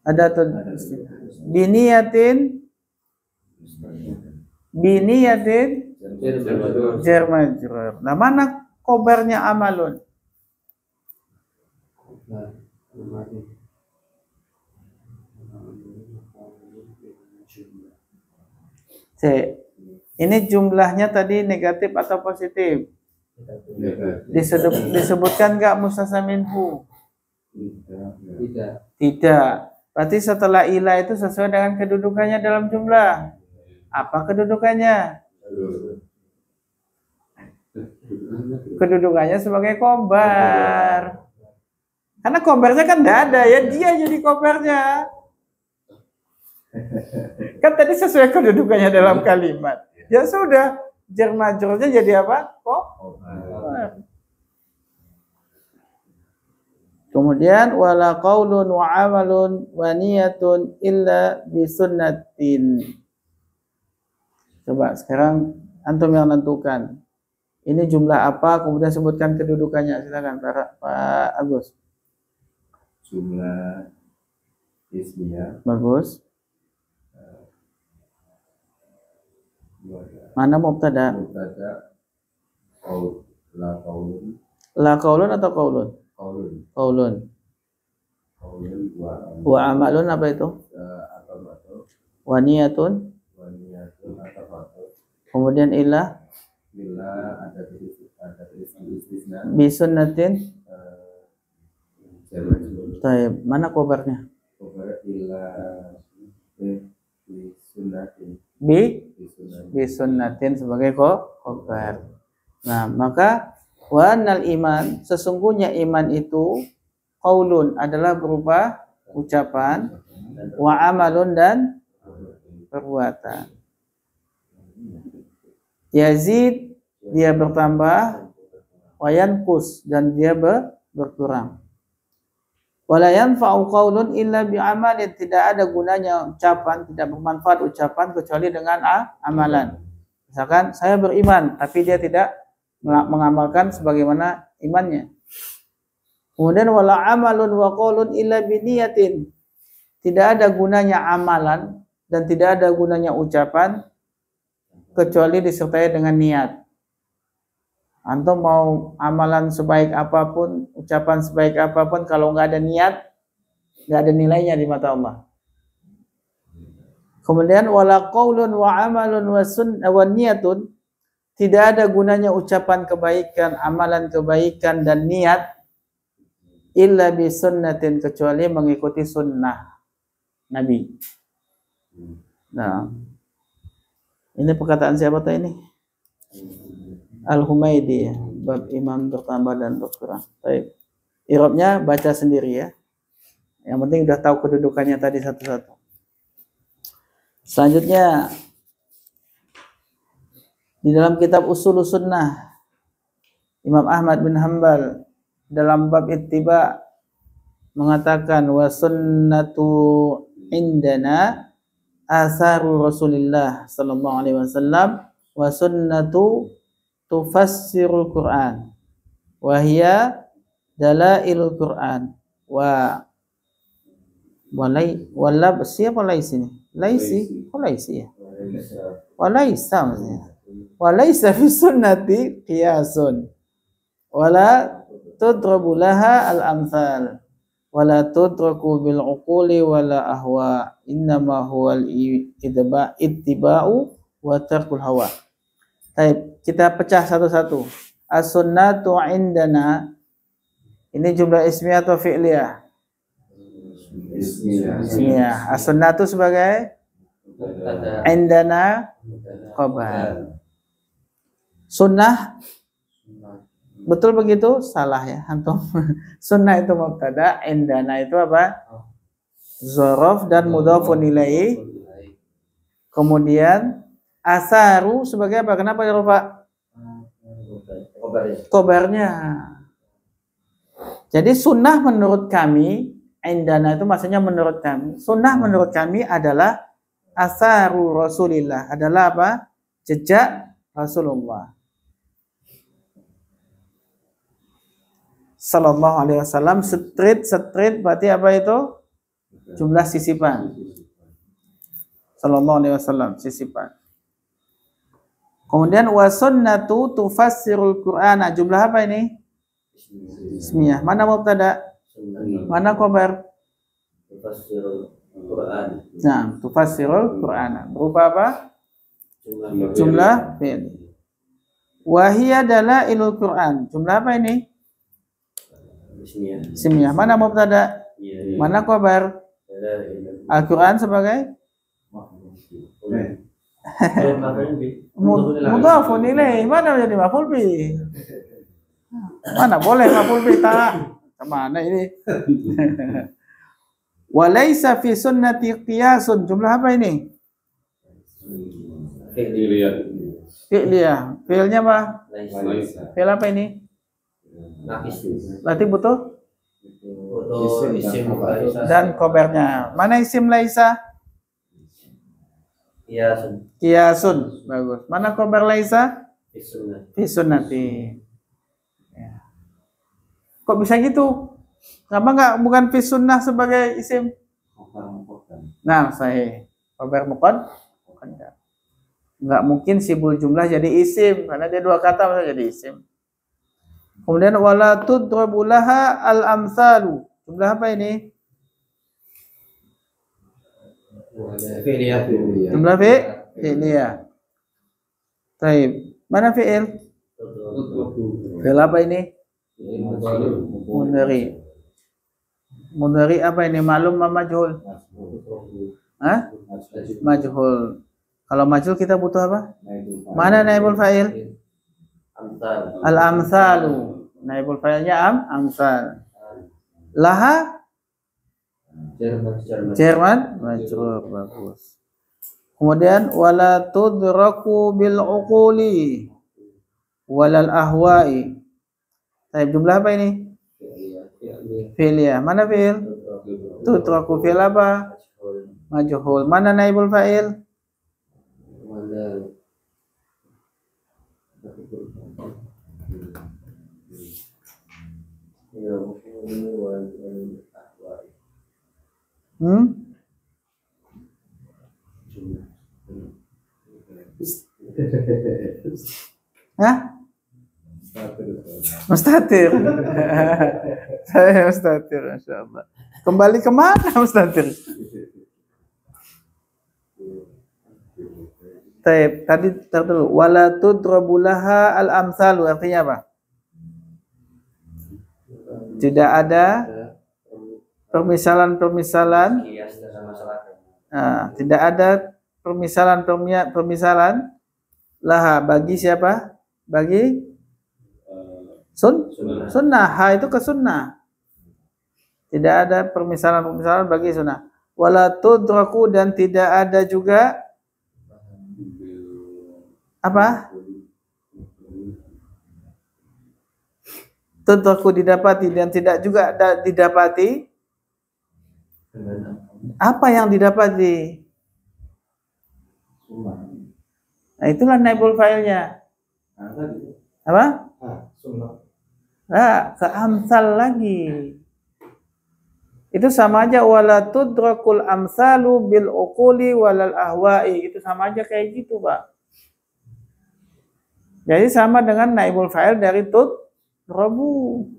adatun biniyatin jar majrur. Nah, mana khobarnya amalun? Ini jumlahnya tadi negatif atau positif? Disebutkan nggak mustasna minhu? Tidak. Berarti setelah ila itu sesuai dengan kedudukannya dalam jumlah. Apa kedudukannya? Kedudukannya sebagai khobar. Karena khobarnya kan tidak ada ya, dia jadi khobarnya. Kan tadi sesuai kedudukannya dalam kalimat. Ya sudah, jar majrurnya jadi apa? Khobar. Kemudian wala qaulun wa amalun wa niyatun illa bi sunnatin. Coba sekarang antum yang menentukan. Ini jumlah apa? Kemudian sebutkan kedudukannya. Silakan Pak Agus. Jumlah ismiyah. Bagus. Mana mubtada? Mubtada la qaulun. La qaulun atau qaulun? Qaulun. Wa amalun apa itu? Wa niyatun. Kemudian illa ada istisna. Bi sunnatin. Taib. Mana khobarnya? Khobar illa bi sunnatin. Bi sunnatin sebagai khobar. Nah, maka wa annal iman, sesungguhnya iman itu qaulun adalah berupa ucapan, wa amalun dan perbuatan. Yazid dia bertambah, wa yanqus dan dia berkurang. Wala yanfa'u qaulun illa bi amalin, tidak ada gunanya ucapan, tidak bermanfaat ucapan kecuali dengan amalan. Misalkan saya beriman tapi dia tidak mengamalkan sebagaimana imannya. Kemudian wala amalun wa qaulun illa bi niyatin, tidak ada gunanya amalan dan tidak ada gunanya ucapan kecuali disertai dengan niat. Antum mau amalan sebaik apapun, ucapan sebaik apapun, kalau nggak ada niat, nggak ada nilainya di mata Allah. Kemudian wala qaulun wa amalun wa niyatun, tidak ada gunanya ucapan kebaikan, amalan kebaikan dan niat illa bi sunnatin, kecuali mengikuti sunnah Nabi. Nah, ini perkataan siapa tadi ini? Al-Humaidi, bab iman bertambah dan berkurang. Baik. I'rabnya baca sendiri ya. Yang penting udah tahu kedudukannya tadi satu-satu. Selanjutnya di dalam kitab Ushulus Sunnah Imam Ahmad bin Hanbal dalam bab ittiba mengatakan wa sunnatu indana atharu Rasulillah sallallahu alaihi wasallam wa sunnatu tufassirul Quran wa hiya dalailul Quran wa siapa laisi ini? Laisi ya. Walaisa fi sunnati qiyasun wala tudrabu laha al-amthal wala tudraku bil uquli wala ahwa innama huwal ittiba'u wa tarkul hawa. Baik, kita pecah satu-satu. As-sunnatu indana ini jumlah ismiyah atau fi'liyah? Ismiyah. As-sunnatu sebagai indana khabar. Sunnah betul begitu? Salah ya antum. Sunnah itu mubtada, indana itu apa? Dzaraf dan mudhafun ilaihi. Kemudian asaru sebagai apa? Kenapa ya Pak? Khobarnya. Jadi sunnah menurut kami, indana itu maksudnya menurut kami. Sunnah menurut kami adalah asaru Rasulillah, adalah apa? Jejak Rasulullah sallallahu alaihi wasallam. Street berarti apa itu? Jumlah sisipan. Sallallahu alaihi wasallam sisipan. Kemudian wa sunnatu tufassirul Qur'ana, jumlah apa ini? Ismiyah. Mana mubtada? Mana khabar? Tufassirul Quran. Nah, tufassirul Qur'ana. Berupa apa? Jumlah fi'il. Wa hiya dalailul Qur'an. Jumlah apa ini? Ismiyah. Mana mubtada? Mana khabar? Al-Qur'an sebagai mudhafun ilaih. Mana menjadi maf'ul bih? Mana boleh maf'ul bih tak? Kemana ini? Walaysa fi sunnati qiyasun. Jumlah apa ini? Fi'liyah. Fi'ilnya apa? Fi'il apa ini? Berarti butuh isim dan khobarnya. Mana isim laisa? Qiyasun. Bagus. Mana khobar laisa? Fi sunnati. Ya. Kok bisa gitu? Kenapa enggak bukan fi sunnah sebagai isim? Nah, sahih. Khobar muqaddam. Enggak mungkin sibul jumlah jadi isim karena dia dua kata masa jadi isim. Kemudian wala tudrabu laha al-amsalu. Jumlah apa ini? Jumlah fi'liyah. Baik. Mana fi'il? Fi'il apa ini? Mudhari. Mudhari apa ini? Ma'lum ma majhul? Hah? Majhul. Kalau majhul kita butuh apa? Mana naibul fa'il? Al-amsalu. Naibul fa'ilnya amsal. Laha Jerman majrur. Bagus. Kemudian wala tudraku bil uquli walal ahwa'i. Baik, jumlah apa ini? Fi'liyah. Mana fi'il? Tudraku fi'il apa? Majhul. Mana naibul fa'il? Hah? Mustatir. Saya mustatir, insyaallah. Kembali kemana mustatir? Tadi dulu wala tudrabu laha al-amsalu, artinya apa? Tidak ada permisalan. Tidak ada permisalan laha bagi siapa? Bagi sunnah. Ha itu ke sunnah. Tidak ada permisalan bagi sunnah. Wala tudraku, dan tidak ada juga apa? Tudraku didapati, dan tidak juga didapati. Apa yang didapati? Nah, itulah naibul fa'ilnya. Apa? Nah, keamsal lagi. Itu sama aja, wala tudrakul amsalu bil uquli walal ahwa'i. Itu sama aja kayak gitu, Pak. Jadi sama dengan naibul fa'il dari tudrabu.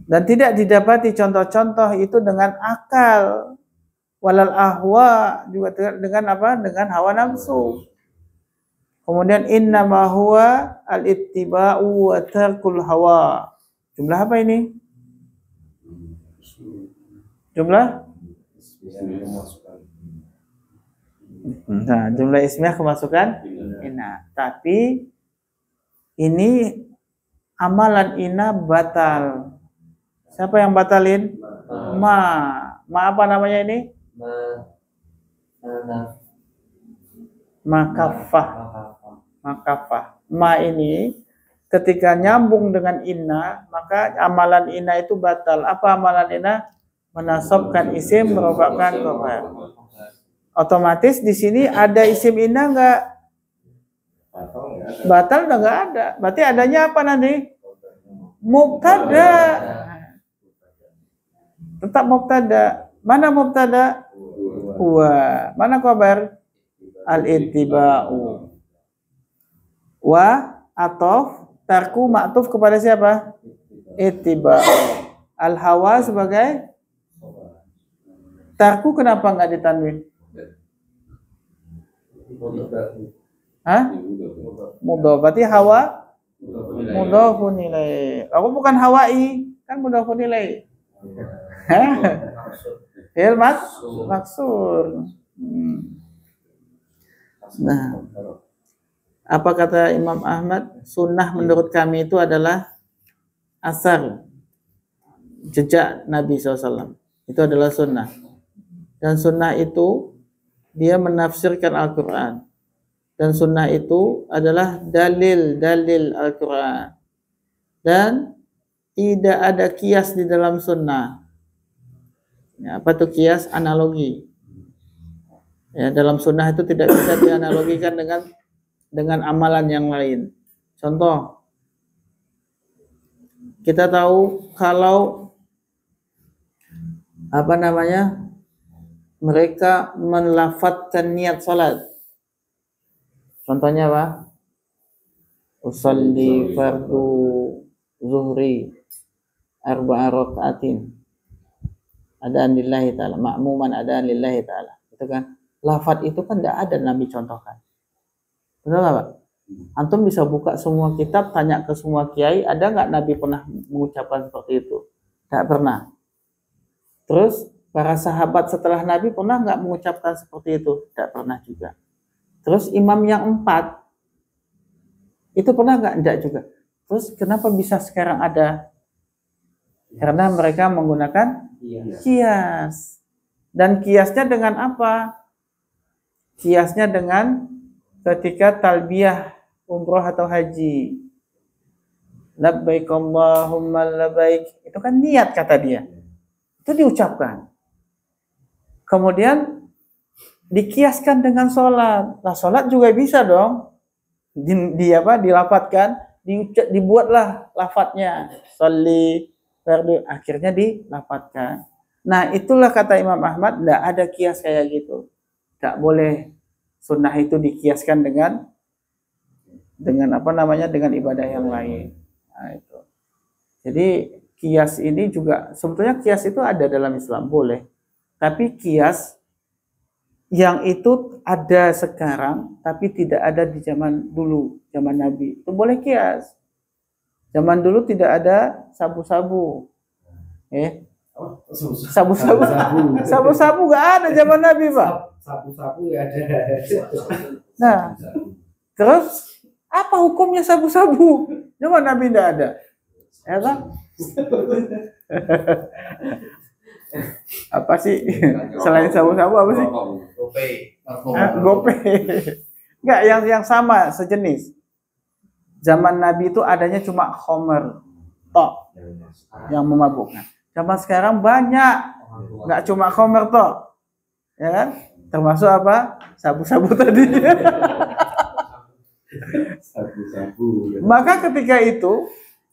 Dan tidak didapati contoh-contoh itu dengan akal. Walal ahwa, juga dengan apa? Dengan hawa nafsu. Kemudian innama huwa al-ittiba'u wa tarkul hawa. Jumlah apa ini? Jumlah? Nah, jumlah ismiyah kemasukan inna. Tapi ini amalan inna batal. Siapa yang batalin? Ma apa namanya ini? Makafah. Ma ini ketika nyambung dengan inna, maka amalan inna itu batal. Apa amalan inna? Menasabkan isim, merofakkan khabar. Otomatis di sini ada isim inna enggak? Batal udah enggak ada. Berarti adanya apa nanti? Mubtada. Tetap mubtada. Mana mubtada? Wa. Mana khabar? Al-ittiba'u. Wa atof tarku ma'tuf kepada siapa? Ittiba'u. Al-hawa sebagai tarku, kenapa enggak ditanwin? Hah? Mudhaf. Berarti hawa mudhafun ilaih. Aku bukan hawai, kan mudhafun ilaih. Fi'il maksur. Nah, apa kata Imam Ahmad? Sunnah menurut kami itu adalah asar, jejak Nabi SAW. Itu adalah sunnah. Dan sunnah itu dia menafsirkan Al-Quran. Dan sunnah itu adalah dalil Al-Quran. Dan tidak ada kias di dalam sunnah. Ya, apa itu kias? Analogi. Ya, dalam sunnah itu tidak bisa dianalogikan dengan amalan yang lain. Contoh, kita tahu kalau apa namanya, mereka melafadzkan niat salat. Contohnya apa? Usolli fardu zuhri arba'a raka'atin adaan lillahi ta'ala, ma'muman adaan lillahi ta'ala. Itu kan lafadz itu kan tidak ada Nabi contohkan. Betul nggak, Pak? Antum bisa buka semua kitab, tanya ke semua kiai, ada nggak Nabi pernah mengucapkan seperti itu? Tidak pernah. Terus para sahabat setelah Nabi pernah nggak mengucapkan seperti itu? Tidak pernah juga. Terus imam yang 4 itu pernah nggak? Tidak juga. Terus kenapa bisa sekarang ada? Karena mereka menggunakan kias. Dan kiasnya dengan apa? Kiasnya dengan ketika talbiyah umroh atau haji. Labbaik Allahumma labbaik. Itu kan niat kata dia. Itu diucapkan. Kemudian dikiaskan dengan sholat. Nah, sholat juga bisa dong. Dilafadzkan, dibuatlah lafadznya. Sholli, fardu, akhirnya dilafadzkan. Nah, itulah kata Imam Ahmad, tidak ada kias kayak gitu. Tidak boleh sunnah itu dikiaskan dengan apa namanya, dengan ibadah yang lain. Nah, itu. Jadi kias ini juga sebetulnya kias itu ada dalam Islam, boleh. Tapi kias yang itu ada sekarang tapi tidak ada di zaman dulu, zaman Nabi. Itu boleh kias. Zaman dulu tidak ada sabu-sabu. Sabu-sabu nggak ada zaman Nabi, Pak. Sabu-sabu ya ada. Nah, terus apa hukumnya sabu-sabu? Zaman Nabi tidak ada. Ya kan? Apa sih selain sabu-sabu apa sih? Gope. Enggak, yang sama sejenis. Zaman Nabi itu adanya cuma khomer tok yang memabukkan. Zaman sekarang banyak, enggak cuma khomer tok, ya kan? Termasuk apa? Sabu-sabu tadi. Sabu-sabu. Maka ketika itu,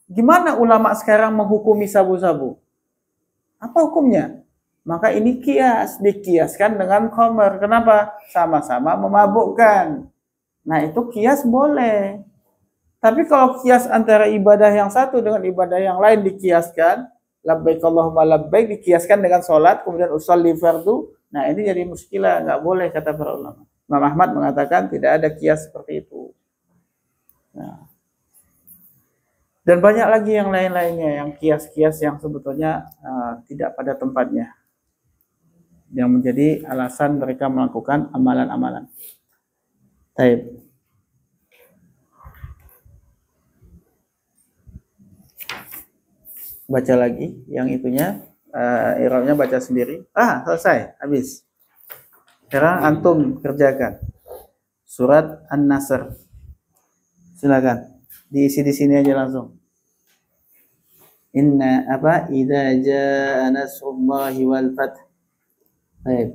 gimana ulama sekarang menghukumi sabu-sabu? Apa hukumnya? Maka ini kias, dikiaskan dengan khomer. Kenapa? Sama-sama memabukkan. Nah itu kias boleh. Tapi kalau kias antara ibadah yang satu dengan ibadah yang lain dikiaskan, labbaik Allahumma labbaik dikiaskan dengan sholat, kemudian usolli fardu, nah ini jadi muskilah, nggak boleh kata para ulama. Imam Ahmad mengatakan tidak ada kias seperti itu. Nah. Dan banyak lagi yang lain-lainnya, yang kias-kias yang sebetulnya tidak pada tempatnya, yang menjadi alasan mereka melakukan amalan-amalan. Taib. Baca lagi yang itunya, i'rabnya baca sendiri. Selesai, habis. Sekarang antum kerjakan surat An-Nasr. Silakan diisi di sini aja langsung. Idza jaa nasrullahi wal fath. Baik.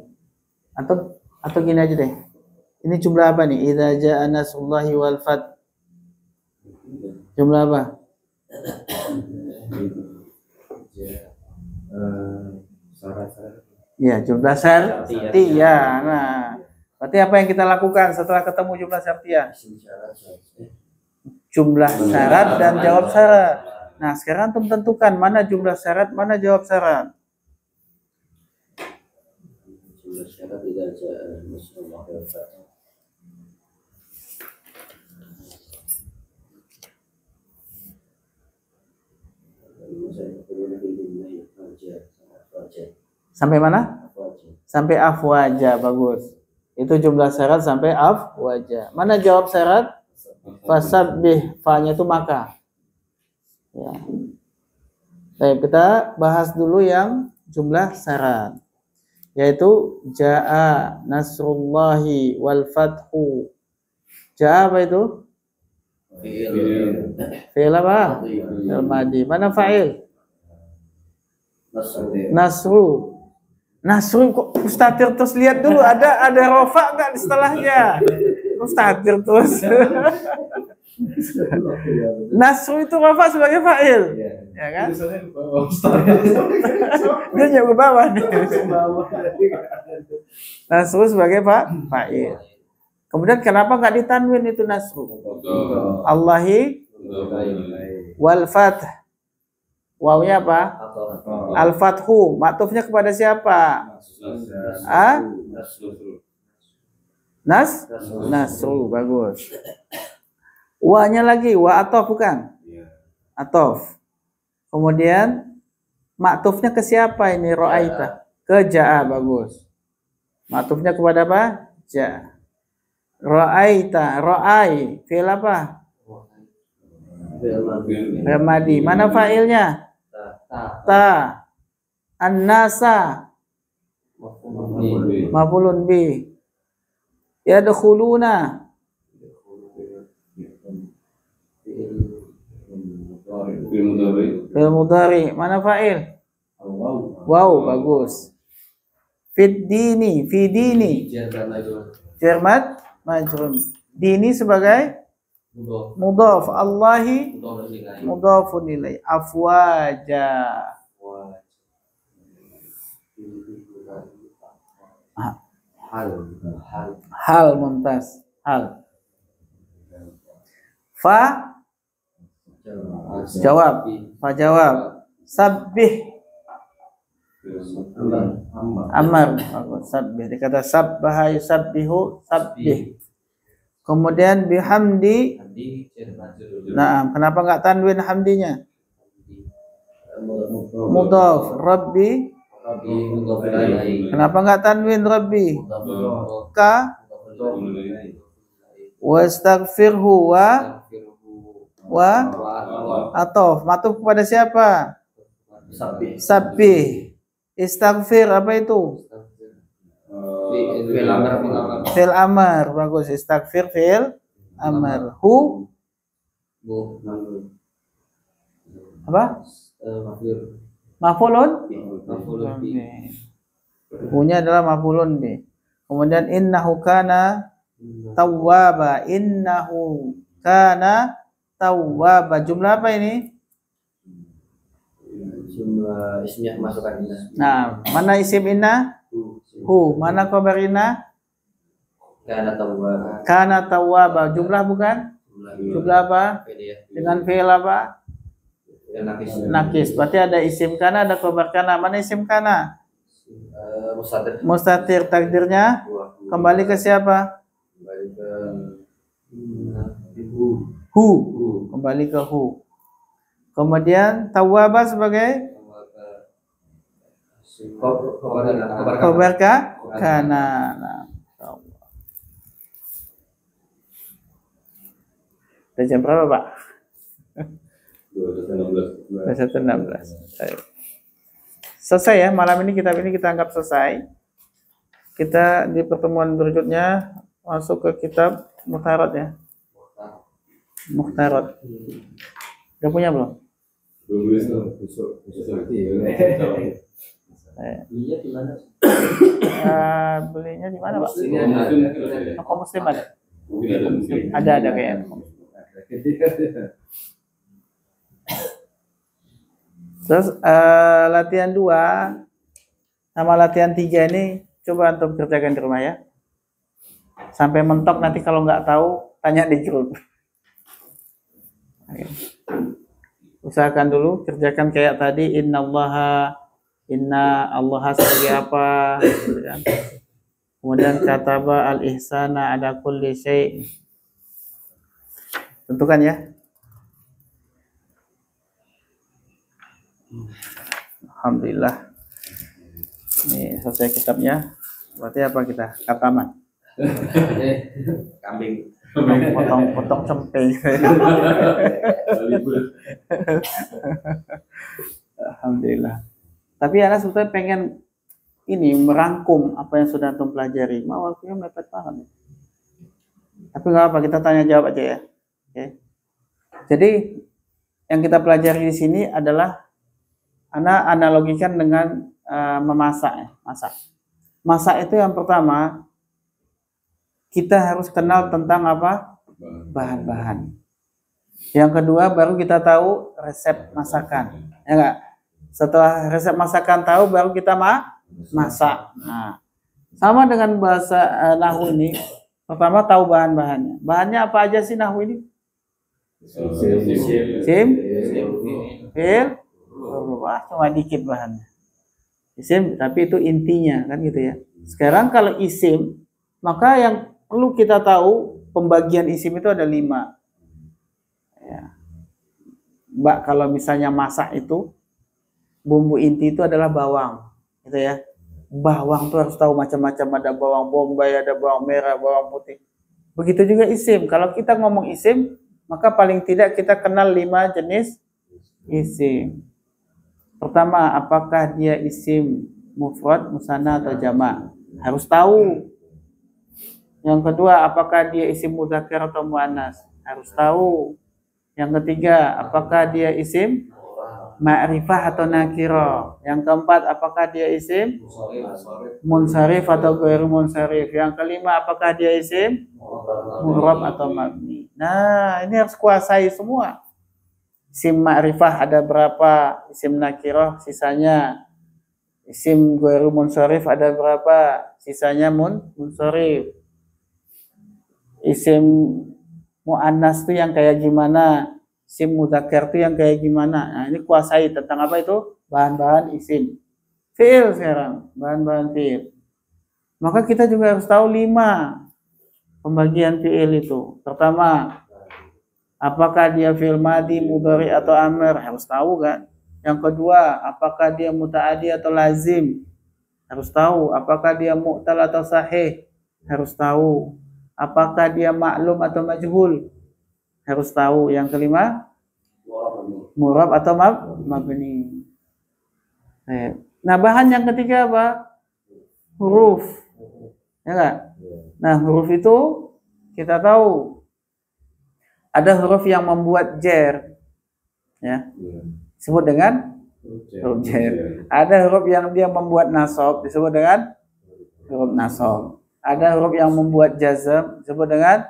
Atau gini aja deh. Ini jumlah apa nih? Idza jaa nasrullahi wal fath. Jumlah apa? Ya, jumlah syartiyah. Nah, berarti apa yang kita lakukan setelah ketemu jumlah syartiyah? Jumlah syarat dan jawab syarat. Nah, sekarang antum tentukan mana jumlah syarat, mana jawab syarat. Jumlah syarat tidak ada. Sampai mana? Sampai afwaja, bagus. Itu jumlah syarat sampai afwaja. Mana jawab syarat? Fasabbih, fa-nya itu maka. Ya. Baik, kita bahas dulu yang jumlah syarat. Yaitu jaa nasrullahi wal fathu. Jaa apa itu? Fi'il apa? Fi'il madhi. Mana fa'il? Nasru. Nasru kok mustatir terus, lihat dulu ada rofa enggak di setelahnya? Mustatir terus. Nasru itu rofa sebagai fa'il. Ya kan? Dia nyak ke bawah nih. Nasru sebagai fa'il. Kemudian kenapa enggak ditanwin itu nasru? Allahi wal fath. Wawnya apa? Al-fathu. Maktufnya kepada siapa? Nasru. Bagus. Wa-nya lagi. Wa atof bukan? Atof. Kemudian maktufnya ke siapa ini? Ro'aita. Ke ja'a. Bagus. Maktufnya kepada apa? Ja'a. Ro'aita. Ro'ai. Fi'il apa? Fi'il madhi. Mana fa'ilnya? Ta. An-nasa. Maf'ulun bi. Yadkhuluna. Fi'il mudhari. Mana fa'il? Wow, bagus. Fid dini. Fi dini. Jarmat majrur. Dini sebagai mudhaf. Allahi mudhafun ilaih. Afwaja. Hal mumtaz. Hal. Fa jawab. Fa jawab. Sabbih. Amar. Sabbih. Dikata sabbaha yusabbihu. Sabbih. Kemudian bihamdi. Nah, kenapa enggak tanwin hamdinya? Mudhaf. Rabbi. Kenapa enggak tanwin Rabbi? Ka. Wastaghfirhu wa atof. Matuf kepada siapa? Sabbih. Istaghfir apa itu? Fil amar. Fil amar. Bagus. Istaghfir fil amar. Hu apa? Maf'ulun? Hu-nya adalah maf'ulun bi. Kemudian innahu kana tawwaba. Innahu kana tawwaba. Jumlah apa ini? Jumlah isinya masukkan inna. Nah, mana isim inna? Hu. Mana khabar inna? Kana tawwaba. Jumlah bukan? Jumlah apa? Dengan fi'il apa? Nakis. Berarti ada isim kana, ada khabar kana. Mana isim kana? Mustatir. Takdirnya kembali ke siapa? Kembali ke Hu. Kembali ke hu. Kemudian tawwaba sebagai khabar kana. Nah, udah jam berapa, Pak? 21.16. Selesai ya, malam ini kitab ini kita anggap selesai. Kita di pertemuan berikutnya masuk ke kitab Muhtarat ya. Muhtarat. Udah punya belum? Belinya di mana, Pak? Toko Muslim ada? Ada kayaknya. Terus latihan 2 sama latihan 3 ini coba untuk kerjakan di rumah ya. Sampai mentok, nanti kalau nggak tahu tanya di grup. Oke. Usahakan dulu kerjakan kayak tadi, inna Allah sebagai apa gitu kan. Kemudian kataba al-ihsana ada kulli syai'. Tentukan ya. Alhamdulillah. Ini selesai kitabnya. Berarti apa kita? Kataman. Kambing. Potong cempe. Alhamdulillah. Tapi Ana sebetulnya pengen ini merangkum apa yang sudah antum pelajari. Mau waktunya mepet banget. Tapi nggak apa, kita tanya jawab aja ya. Oke. Jadi yang kita pelajari di sini adalah Ana analogikan dengan memasak ya, masak. Masak itu yang pertama kita harus kenal tentang apa? Bahan-bahan. Yang kedua baru kita tahu resep masakan. Ya enggak? Setelah resep masakan tahu baru kita masak. Nah, sama dengan bahasa nahwu ini. Pertama tahu bahan-bahannya. Bahannya apa aja sih nahwu ini? Sim, fil, wah cuma dikit bahannya. Isim, tapi itu intinya kan gitu ya. Sekarang kalau isim, maka yang perlu kita tahu pembagian isim itu ada 5. Ya. Mbak, kalau misalnya masak itu bumbu inti itu adalah bawang, gitu ya. Bawang tuh harus tahu macam-macam, ada bawang bombay, ada bawang merah, bawang putih. Begitu juga isim. Kalau kita ngomong isim, maka paling tidak kita kenal 5 jenis isim. Pertama, apakah dia isim mufrad, musanna atau jama'? Harus tahu. Yang kedua, apakah dia isim mudzakkar atau muannas? Harus tahu. Yang ketiga, apakah dia isim ma'rifah atau nakira? Yang keempat, apakah dia isim munsharif atau ghairu munsharif? Yang kelima, apakah dia isim mu'rab atau mabni? Nah, ini harus kuasai semua. Isim ma'rifah ada berapa? Isim nakirah sisanya. Isim ghairu munsharif ada berapa? Sisanya munsharif. Isim muannas itu yang kayak gimana? Isim mudzakkar itu yang kayak gimana? Nah, ini kuasai tentang apa itu? Bahan-bahan isim. Fi'il sekarang, bahan-bahan fi'il. Maka kita juga harus tahu 5 pembagian fi'il itu. Pertama, apakah dia fi'il madhi, mudhari atau amr? Harus tahu kan? Yang kedua, apakah dia muta'addi atau lazim? Harus tahu. Apakah dia mu'tal atau sahih? Harus tahu. Apakah dia maklum atau majhul? Harus tahu. Yang kelima, murab atau mabni. Nah, bahan yang ketiga apa? Huruf. Ya enggak? Nah, huruf itu kita tahu ada huruf yang membuat jer. Ya. Disebut dengan huruf jer. Ada huruf yang dia membuat nasab, disebut dengan huruf nasab. Ada huruf yang membuat jazm, disebut dengan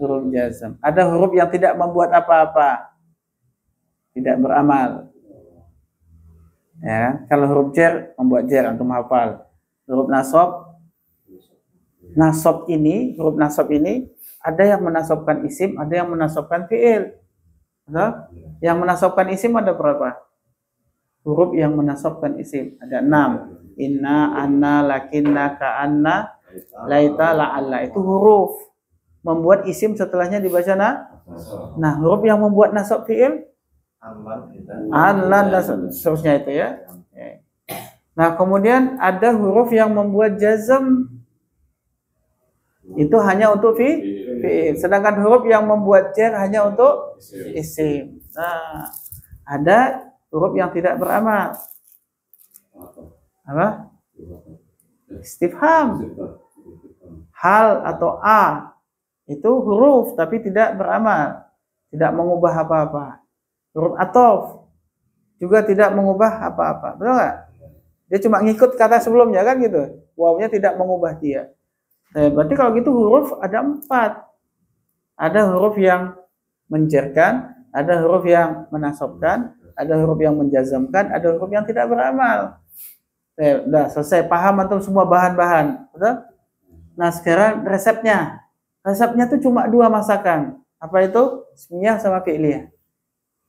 huruf jazm. Ada huruf yang tidak membuat apa-apa, tidak beramal. Ya, kalau huruf jer membuat jer, antum hafal. Huruf nasab, huruf nasab ini ada yang menasabkan isim, ada yang menasabkan fiil. Betul? Yang menasabkan isim ada berapa? Huruf yang menasabkan isim ada 6. Inna, anna, lakinna, ka'anna, laita, la'alla. Itu huruf membuat isim setelahnya dibaca nah, huruf yang membuat nasab fiil anlan dan seterusnya itu ya. Nah, kemudian ada huruf yang membuat jazm, itu hanya untuk fiil. Sedangkan huruf yang membuat jer hanya untuk isim. Nah, ada huruf yang tidak beramal. Apa? Istifham. Hal atau a itu huruf tapi tidak beramal, tidak mengubah apa-apa. Huruf atof juga tidak mengubah apa-apa, betul nggak? Dia cuma ngikut kata sebelumnya kan gitu. Wawnya tidak mengubah dia. Berarti kalau gitu huruf ada 4. Ada huruf yang menjerkan, ada huruf yang menasabkan, ada huruf yang menjazamkan, ada huruf yang tidak beramal. Udah selesai, paham antum semua bahan-bahan, betul? Nah, sekarang resepnya. Resepnya tuh cuma 2 masakan. Apa itu? Ismiyah sama fi'liyah.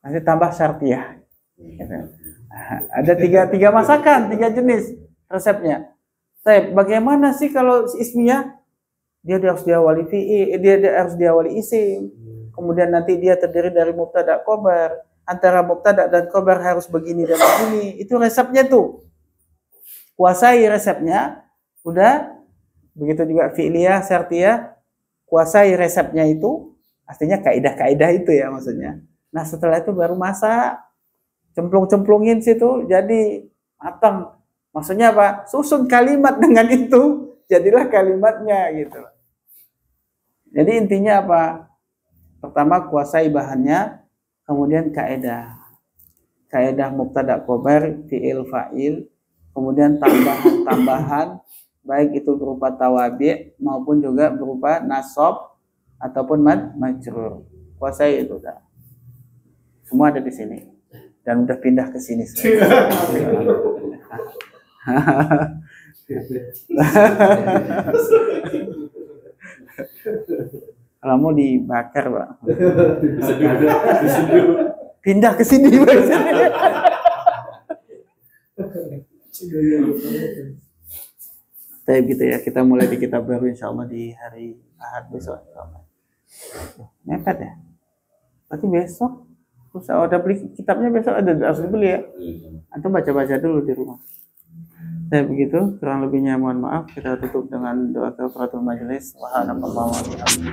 Nanti tambah syartiyah. Ada tiga masakan, 3 jenis resepnya. Bagaimana sih kalau ismiyah? Dia harus diawali fi'il, dia harus diawali isim. Kemudian nanti dia terdiri dari mubtada khobar. Antara mubtada dan khobar harus begini dan begini. Itu resepnya tuh. Kuasai resepnya, udah. Begitu juga fi'liyah, syartiyah, kuasai resepnya itu. Artinya kaidah-kaidah itu ya maksudnya. Nah, setelah itu baru masak. Cemplung-cemplungin situ jadi matang. Maksudnya apa? Susun kalimat dengan itu, jadilah kalimatnya gitu. Jadi intinya apa? Pertama kuasai bahannya, kemudian kaidah. Kaidah mubtada khobar, fi'il fa'il, kemudian tambahan-tambahan baik itu berupa tawabi' maupun juga berupa nasab ataupun majrur. Kuasai itu dah. Semua ada di sini. Dan udah pindah ke sini. Kalau mau dibakar, Pak. Pindah ke sini, Pak. Tapi gitu ya, kita mulai di kitab baru insya Allah di hari Ahad besok. Mepet ya? Berarti besok. Terus ada beli kitabnya besok, ada harus dibeli ya. Antum baca-baca dulu di rumah. Saya begitu, kurang lebihnya mohon maaf. Kita tutup dengan doa kafaratul majelis. Subhanallah wa bihamdihi.